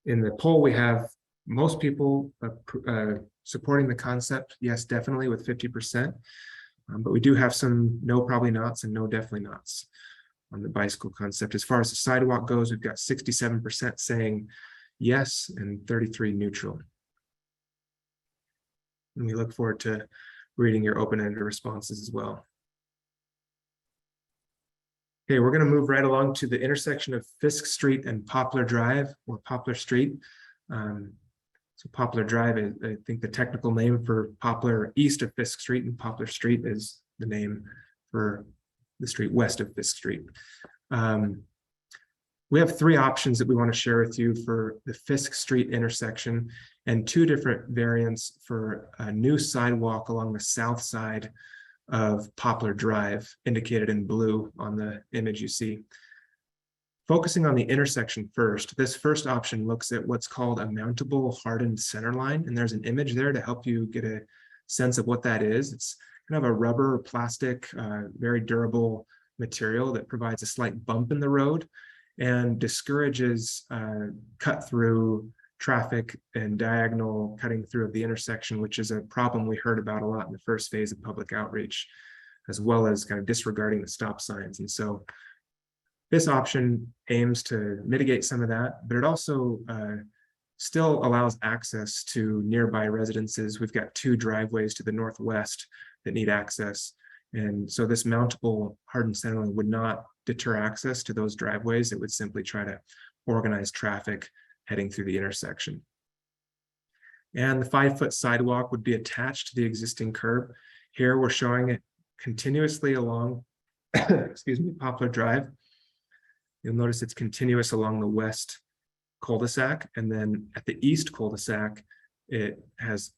the poll, we have most people supporting the concept, yes, definitely, with 50%. But we do have some no, probably nots, and no, definitely nots on the bicycle concept. As far as the sidewalk goes, we've got 67% saying yes and 33% neutral. And we look forward to reading your open-ended responses as well. Okay, we're going to move right along to the intersection of Fisk Street and Poplar Drive, or Poplar Street. So Poplar Drive is, I think, the technical name for Poplar east of Fisk Street, and Poplar Street is the name for the street west of Fisk Street. We have three options that we want to share with you for the Fisk Street intersection, and two different variants for a new sidewalk along the south side of Poplar Drive, indicated in blue on the image you see. Focusing on the intersection first, this first option looks at what's called a mountable hardened center line, and there's an image there to help you get a sense of what that is. It's kind of a rubber or plastic, very durable material that provides a slight bump in the road and discourages cut through traffic and diagonal cutting through of the intersection, which is a problem we heard about a lot in the first phase of public outreach, as well as kind of disregarding the stop signs. And so this option aims to mitigate some of that, but it also still allows access to nearby residences. We've got two driveways to the northwest that need access. And so this mountable hardened center line would not deter access to those driveways. It would simply try to organize traffic heading through the intersection. And the 5-foot sidewalk would be attached to the existing curb. Here we're showing it continuously along, excuse me, Poplar Drive. You'll notice it's continuous along the west cul-de-sac, and then at the east cul-de-sac, it has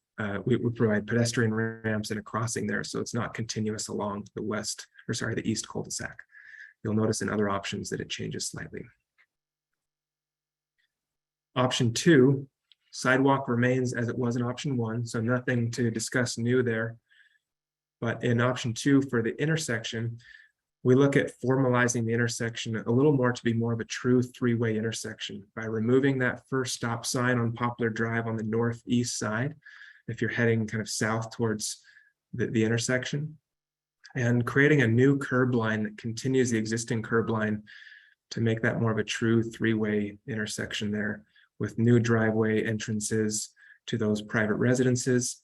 we provide pedestrian ramps and a crossing there, so it's not continuous along the west, or sorry, the east cul-de-sac. You'll notice in other options that it changes slightly. Option 2, sidewalk remains as it was in option 1, so nothing to discuss new there. But in option 2 for the intersection, we look at formalizing the intersection a little more to be more of a true three-way intersection by removing that first stop sign on Poplar Drive on the northeast side, if you're heading kind of south towards the intersection, and creating a new curb line that continues the existing curb line to make that more of a true three-way intersection there, with new driveway entrances to those private residences,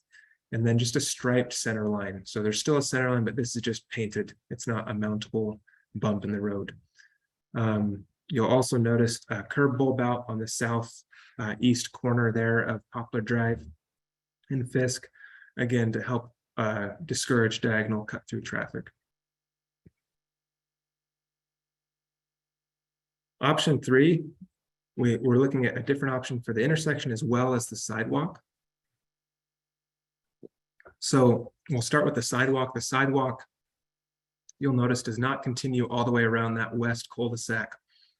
and then just a striped center line. So there's still a center line, but this is just painted. It's not a mountable bump in the road. You'll also notice a curb bulb out on the south east corner there of Poplar Drive in Fisk, again, to help discourage diagonal cut through traffic. Option 3, we're looking at a different option for the intersection as well as the sidewalk. So we'll start with the sidewalk. The sidewalk, you'll notice, does not continue all the way around that west cul-de-sac.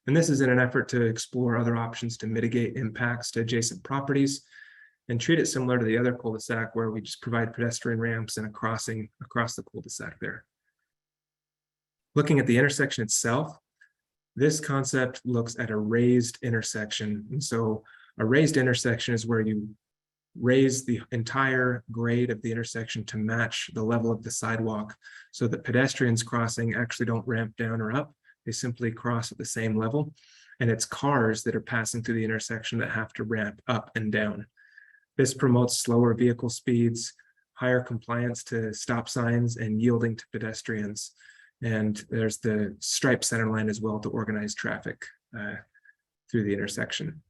And this is in an effort to explore other options to mitigate impacts to adjacent properties and treat it similar to the other cul-de-sac, where we just provide pedestrian ramps and a crossing across the cul-de-sac there. Looking at the intersection itself, this concept looks at a raised intersection. And so a raised intersection is where you raise the entire grade of the intersection to match the level of the sidewalk, so that pedestrians crossing actually don't ramp down or up. They simply cross at the same level, and it's cars that are passing through the intersection that have to ramp up and down. This promotes slower vehicle speeds, higher compliance to stop signs, and yielding to pedestrians. And there's the striped center line as well to organize traffic through the intersection.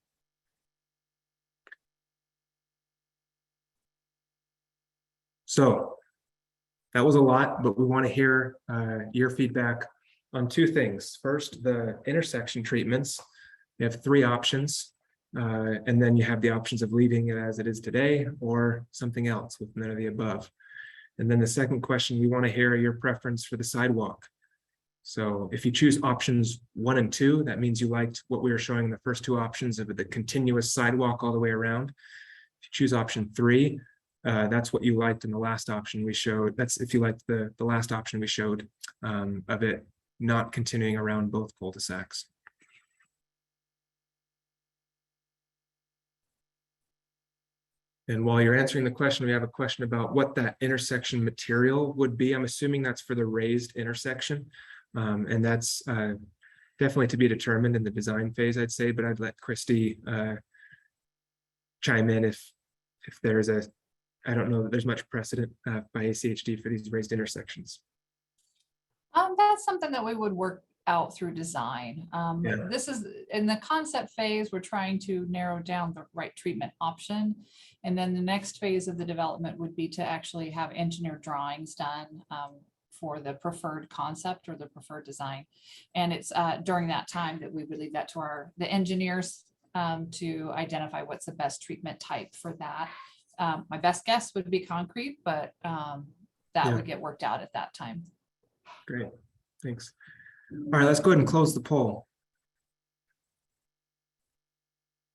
So that was a lot, but we want to hear your feedback on two things. First, the intersection treatments. You have 3 options, and then you have the options of leaving it as it is today or something else with none of the above. And then the second question, we want to hear your preference for the sidewalk. So if you choose options 1 and 2, that means you liked what we were showing in the first 2 options of the continuous sidewalk all the way around. If you choose option 3, that's what you liked in the last option we showed. That's if you liked the last option we showed of it not continuing around both cul-de-sacs. And while you're answering the question, we have a question about what that intersection material would be. I'm assuming that's for the raised intersection. And that's definitely to be determined in the design phase, I'd say, but I'd let Christy chime in if there's I don't know that there's much precedent by ACHD for these raised intersections. That's something that we would work out through design. Yeah. This is in the concept phase, we're trying to narrow down the right treatment option. And then the next phase of the development would be to actually have engineered drawings done for the preferred concept or the preferred design. And it's during that time that we would leave that to the engineers to identify what's the best treatment type for that. My best guess would be concrete, but that would get worked out at that time. Great, thanks. All right, let's go ahead and close the poll.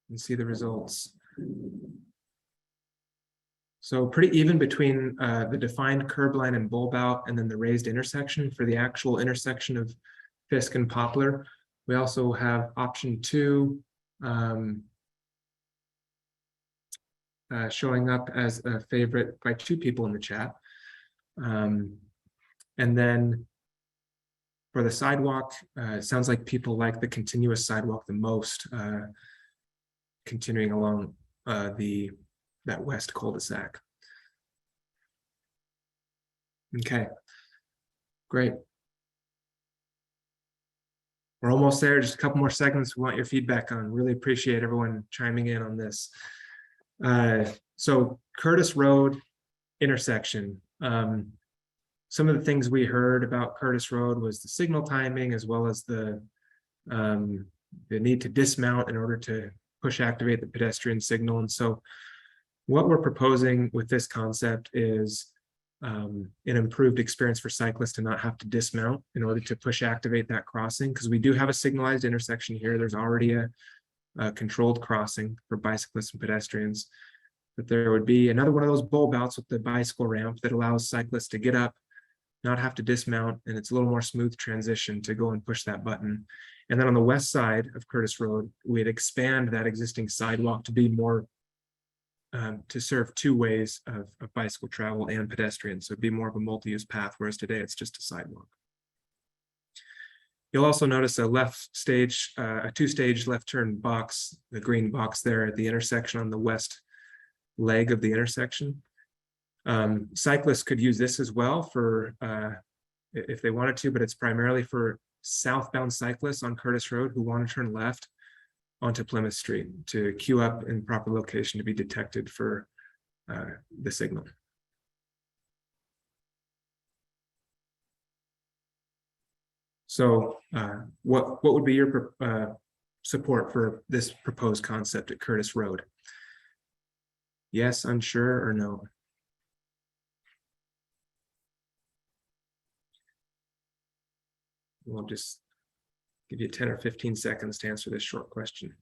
And see the results. So pretty even between the defined curb line and bulb out and then the raised intersection for the actual intersection of Fisk and Poplar. We also have option 2 showing up as a favorite by 2 people in the chat. And then for the sidewalk, it sounds like people like the continuous sidewalk the most, continuing along that west cul-de-sac. Okay, great. We're almost there, just a couple more seconds. We want your feedback on. Really appreciate everyone chiming in on this. So Curtis Road intersection. Some of the things we heard about Curtis Road was the signal timing, as well as the need to dismount in order to push activate the pedestrian signal. And so what we're proposing with this concept is an improved experience for cyclists to not have to dismount in order to push activate that crossing, because we do have a signalized intersection here. There's already a controlled crossing for bicyclists and pedestrians, but there would be another one of those bulb outs with the bicycle ramp that allows cyclists to get up, not have to dismount, and it's a little more smooth transition to go and push that button. And then on the west side of Curtis Road, we'd expand that existing sidewalk to be more to serve 2 ways of bicycle travel and pedestrians. So it'd be more of a multi-use path, whereas today it's just a sidewalk. You'll also notice a 2-stage left turn box, the green box there at the intersection on the west leg of the intersection. Cyclists could use this as well for if they wanted to, but it's primarily for southbound cyclists on Curtis Road who want to turn left onto Plymouth Street to queue up in proper location to be detected for the signal. So what would be your support for this proposed concept at Curtis Road? Yes, unsure, or no? We'll just give you 10 or 15 seconds to answer this short question.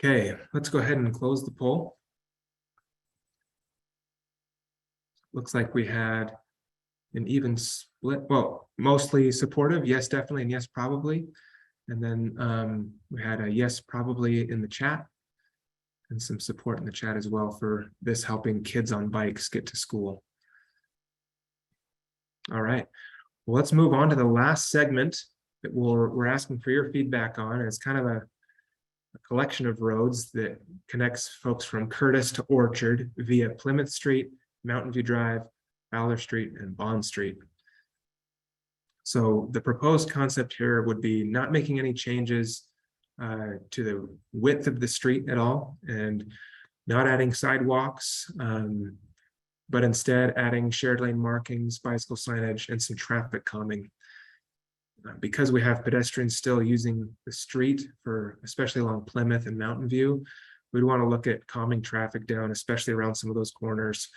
Okay, let's go ahead and close the poll. Looks like we had an even split, well, mostly supportive, yes, definitely, and yes, probably. And then we had a yes, probably in the chat, and some support in the chat as well for this helping kids on bikes get to school. All right, well, let's move on to the last segment that we're asking for your feedback on. It's kind of a collection of roads that connects folks from Curtis to Orchard via Plymouth Street, Mountain View Drive, Fowler Street, and Bond Street. So the proposed concept here would be not making any changes to the width of the street at all, and not adding sidewalks, but instead adding shared lane markings, bicycle signage, and some traffic calming. Because we have pedestrians still using the street for, especially along Plymouth and Mountain View, we'd want to look at calming traffic down, especially around some of those corners,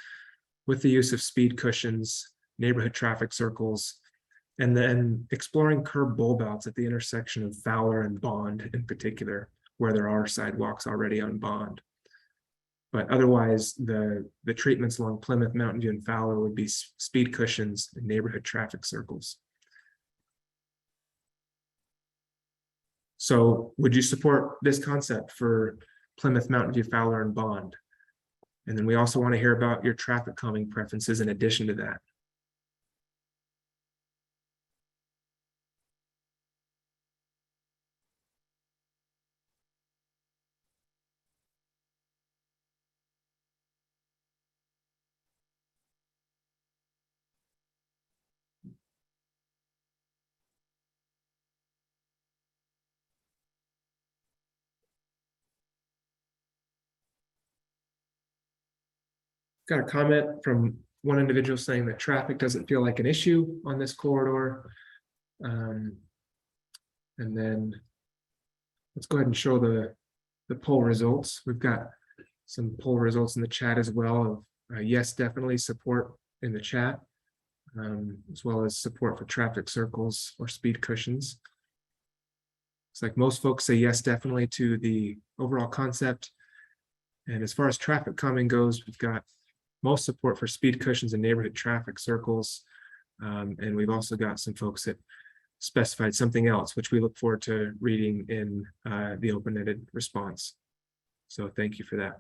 with the use of speed cushions, neighborhood traffic circles, and then exploring curb bulb outs at the intersection of Fowler and Bond in particular, where there are sidewalks already on Bond. But otherwise, the treatments along Plymouth, Mountain View, and Fowler would be speed cushions and neighborhood traffic circles. So would you support this concept for Plymouth, Mountain View, Fowler, and Bond? And then we also want to hear about your traffic calming preferences in addition to that. Got a comment from one individual saying that traffic doesn't feel like an issue on this corridor. And then let's go ahead and show the poll results. We've got some poll results in the chat as well of yes, definitely support in the chat, as well as support for traffic circles or speed cushions. It's like most folks say yes, definitely to the overall concept. And as far as traffic calming goes, we've got most support for speed cushions and neighborhood traffic circles. And we've also got some folks that specified something else, which we look forward to reading in the open-ended response. So thank you for that.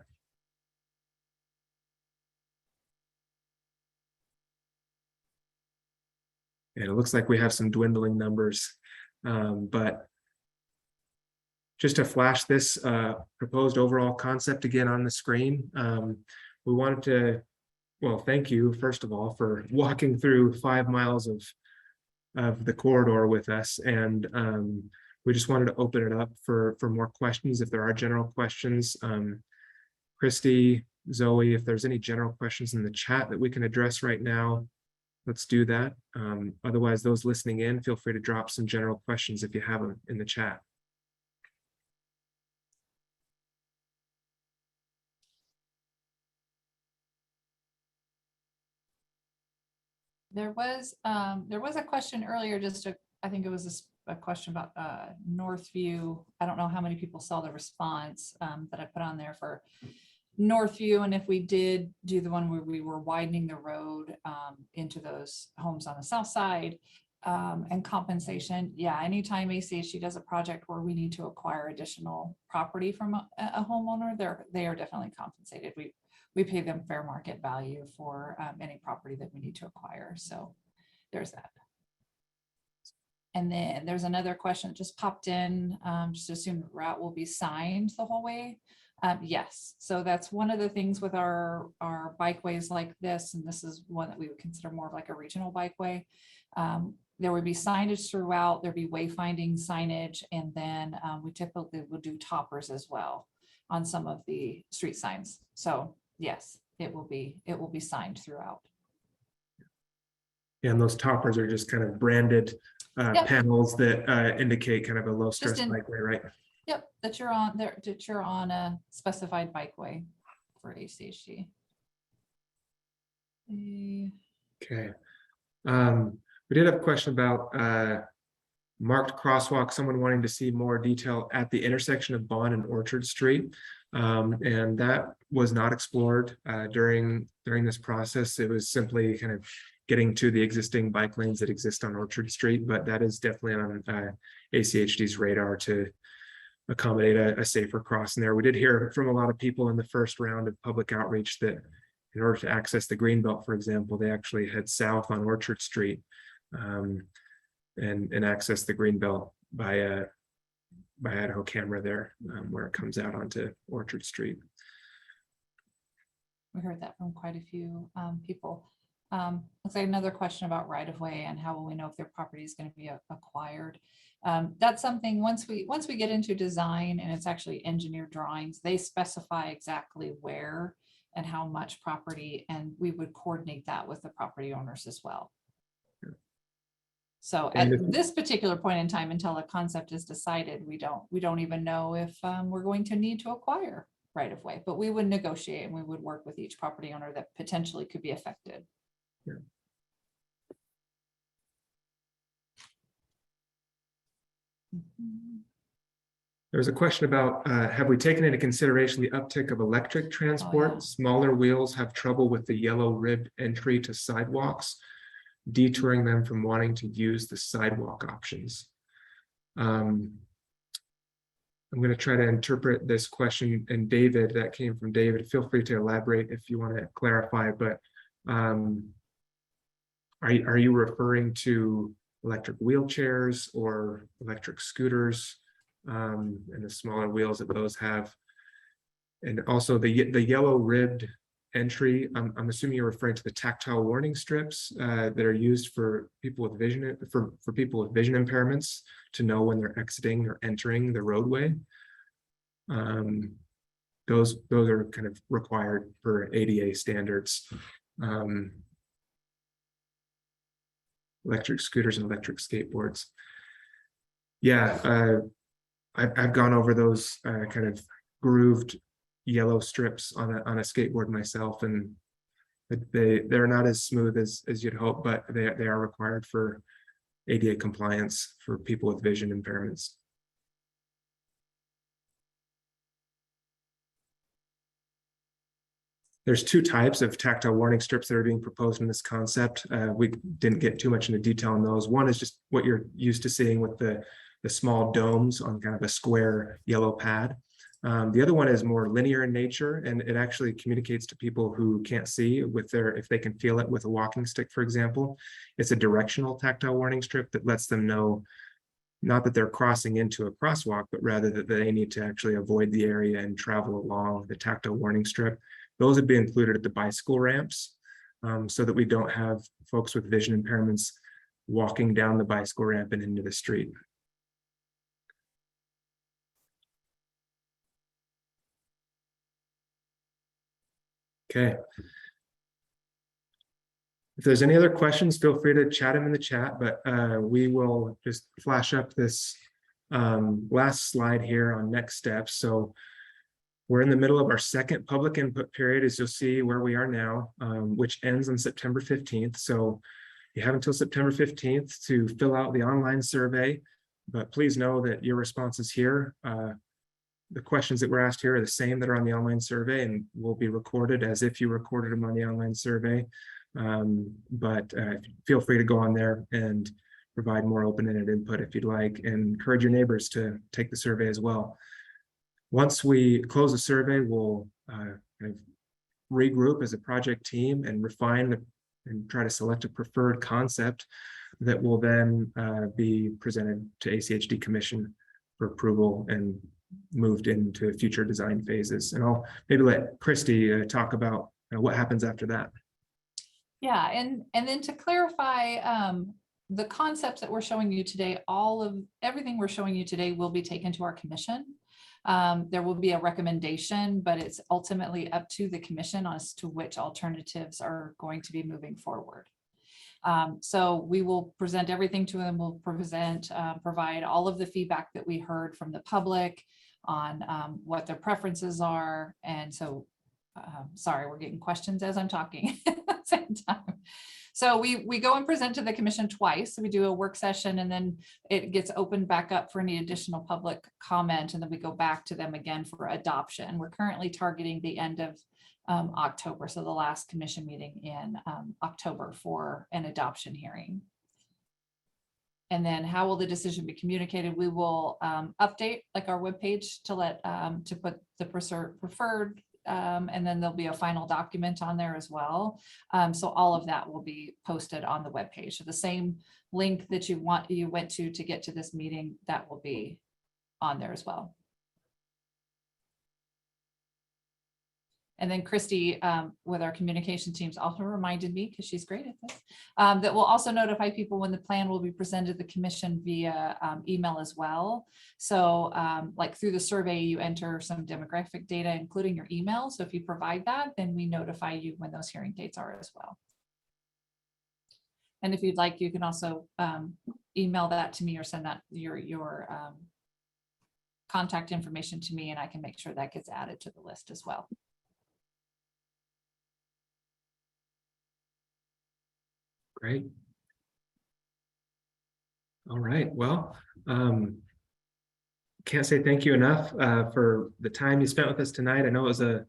And it looks like we have some dwindling numbers, but just to flash this proposed overall concept again on the screen, we wanted to, well, thank you, first of all, for walking through 5 miles of the corridor with us. And we just wanted to open it up for more questions if there are general questions. Christy, Zoe, if there's any general questions in the chat that we can address right now, let's do that. Otherwise, those listening in, feel free to drop some general questions if you have them in the chat. There was a question earlier, I think it was a question about Northview. I don't know how many people saw the response that I put on there for Northview, and if we did do the one where we were widening the road into those homes on the south side, and compensation. Yeah, anytime ACHD does a project where we need to acquire additional property from a homeowner, they are definitely compensated. We pay them fair market value for any property that we need to acquire. So there's that. And then there's another question that just popped in. Just assume the route will be signed the whole way. Yes. So that's one of the things with our bikeways like this. And this is one that we would consider more of like a regional bikeway. There would be signage throughout. There'd be wayfinding signage. And then we typically will do toppers as well on some of the street signs. So yes, it will be signed throughout. And those toppers are just kind of branded panels that indicate kind of a low stress bikeway, right? Yep, that you're on there, that you're on a specified bikeway for ACHD. Okay. We did have a question about marked crosswalk, someone wanting to see more detail at the intersection of Bond and Orchard Street. And that was not explored during this process. It was simply kind of getting to the existing bike lanes that exist on Orchard Street, but that is definitely on ACHD's radar to accommodate a safer crossing there. We did hear from a lot of people in the first round of public outreach that in order to access the Greenbelt, for example, they actually head south on Orchard Street and access the Greenbelt by Idaho camera there, where it comes out onto Orchard Street. We heard that from quite a few people. Looks like another question about right-of-way and how will we know if their property is going to be acquired. That's something once we get into design and it's actually engineered drawings, they specify exactly where and how much property, and we would coordinate that with the property owners as well. So at this particular point in time, until a concept is decided, we don't even know if we're going to need to acquire right of way, but we would negotiate and we would work with each property owner that potentially could be affected. Yeah. There's a question about, have we taken into consideration the uptick of electric transport? Oh, yeah. Smaller wheels have trouble with the yellow ribbed entry to sidewalks, detouring them from wanting to use the sidewalk options. I'm going to try to interpret this question, and David, that came from David. Feel free to elaborate if you want to clarify, but are you referring to electric wheelchairs or electric scooters and the smaller wheels that those have? And also the yellow ribbed entry, I'm assuming you're referring to the tactile warning strips that are used for people with vision, for people with vision impairments to know when they're exiting or entering the roadway. those are kind of required for ADA standards. Electric scooters and electric skateboards. Yeah, I've gone over those kind of grooved yellow strips on a skateboard myself, and they're not as smooth as you'd hope, but they are required for ADA compliance for people with vision impairments. There's two types of tactile warning strips that are being proposed in this concept. We didn't get too much into detail on those. One is just what you're used to seeing with the small domes on kind of a square yellow pad. The other one is more linear in nature, and it actually communicates to people who can't see with if they can feel it with a walking stick, for example. It's a directional tactile warning strip that lets them know not that they're crossing into a crosswalk, but rather that they need to actually avoid the area and travel along the tactile warning strip. Those would be included at the bicycle ramps, so that we don't have folks with vision impairments walking down the bicycle ramp and into the street. Okay. If there's any other questions, feel free to chat them in the chat, but we will just flash up this last slide here on next steps. So we're in the middle of our second public input period, as you'll see where we are now, which ends on September 15th. So you have until September 15th to fill out the online survey, but please know that your responses here, the questions that were asked here are the same that are on the online survey and will be recorded as if you recorded them on the online survey. But feel free to go on there and provide more open-ended input if you'd like, and encourage your neighbors to take the survey as well. Once we close the survey, we'll kind of regroup as a project team and refine and try to select a preferred concept that will then be presented to ACHD Commission for approval and moved into future design phases. And I'll maybe let Christy talk about what happens after that. Yeah, and then to clarify, the concepts that we're showing you today, everything we're showing you today will be taken to our commission. There will be a recommendation, but it's ultimately up to the commission as to which alternatives are going to be moving forward. So we will present everything to them. We'll provide all of the feedback that we heard from the public on what their preferences are. And so, sorry, we're getting questions as I'm talking at the same time. So we go and present to the commission twice. So we do a work session, and then it gets opened back up for any additional public comment. And then we go back to them again for adoption. We're currently targeting the end of October. So the last commission meeting in October for an adoption hearing. And then how will the decision be communicated? We will update like our webpage to put the preferred, and then there'll be a final document on there as well. So all of that will be posted on the webpage. So the same link that you went to get to this meeting, that will be on there as well. And then Christy, with our communication teams, also reminded me, because she's great at this, that we'll also notify people when the plan will be presented to the commission via email as well. So like through the survey, you enter some demographic data, including your email. So if you provide that, then we notify you when those hearing dates are as well. And if you'd like, you can also email that to me or send that your contact information to me, and I can make sure that gets added to the list as well. Great. All right. Well, can't say thank you enough for the time you spent with us tonight. I know it was a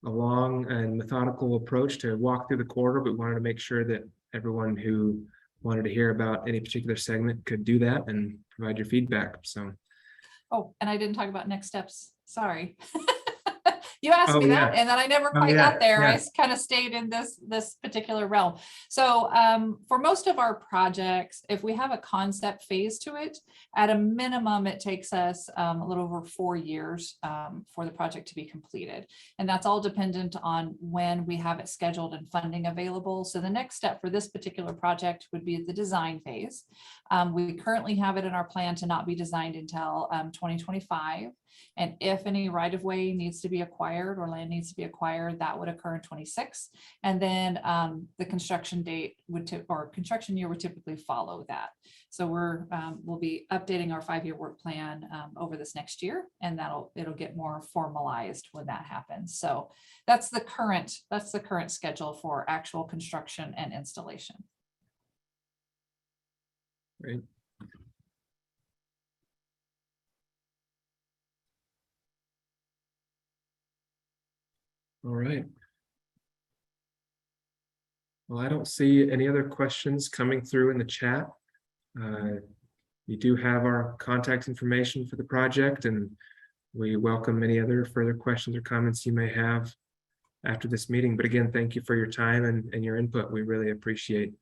long and methodical approach to walk through the corridor, but we wanted to make sure that everyone who wanted to hear about any particular segment could do that and provide your feedback. So. Oh, and I didn't talk about next steps. Sorry. You asked Oh, me that, yeah. and then I never Oh, quite yeah, got there. I yeah. kind of stayed in this particular realm. So for most of our projects, if we have a concept phase to it, at a minimum, it takes us a little over 4 years for the project to be completed. And that's all dependent on when we have it scheduled and funding available. So the next step for this particular project would be the design phase. We currently have it in our plan to not be designed until 2025. And if any right of way needs to be acquired or land needs to be acquired, that would occur in 26. And then the construction date or construction year would typically follow that. So we'll be updating our 5-year work plan over this next year, and it'll get more formalized when that happens. So that's the current schedule for actual construction and installation. Great. All right. Well, I don't see any other questions coming through in the chat. You do have our contact information for the project, and we welcome any other further questions or comments you may have after this meeting. But again, thank you for your time and your input. We really appreciate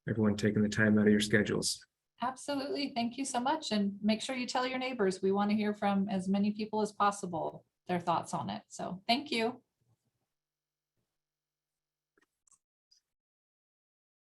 everyone taking the time out of your schedules. Absolutely. Thank you so much. And make sure you tell your neighbors. We want to hear from as many people as possible, their thoughts on it. So thank you.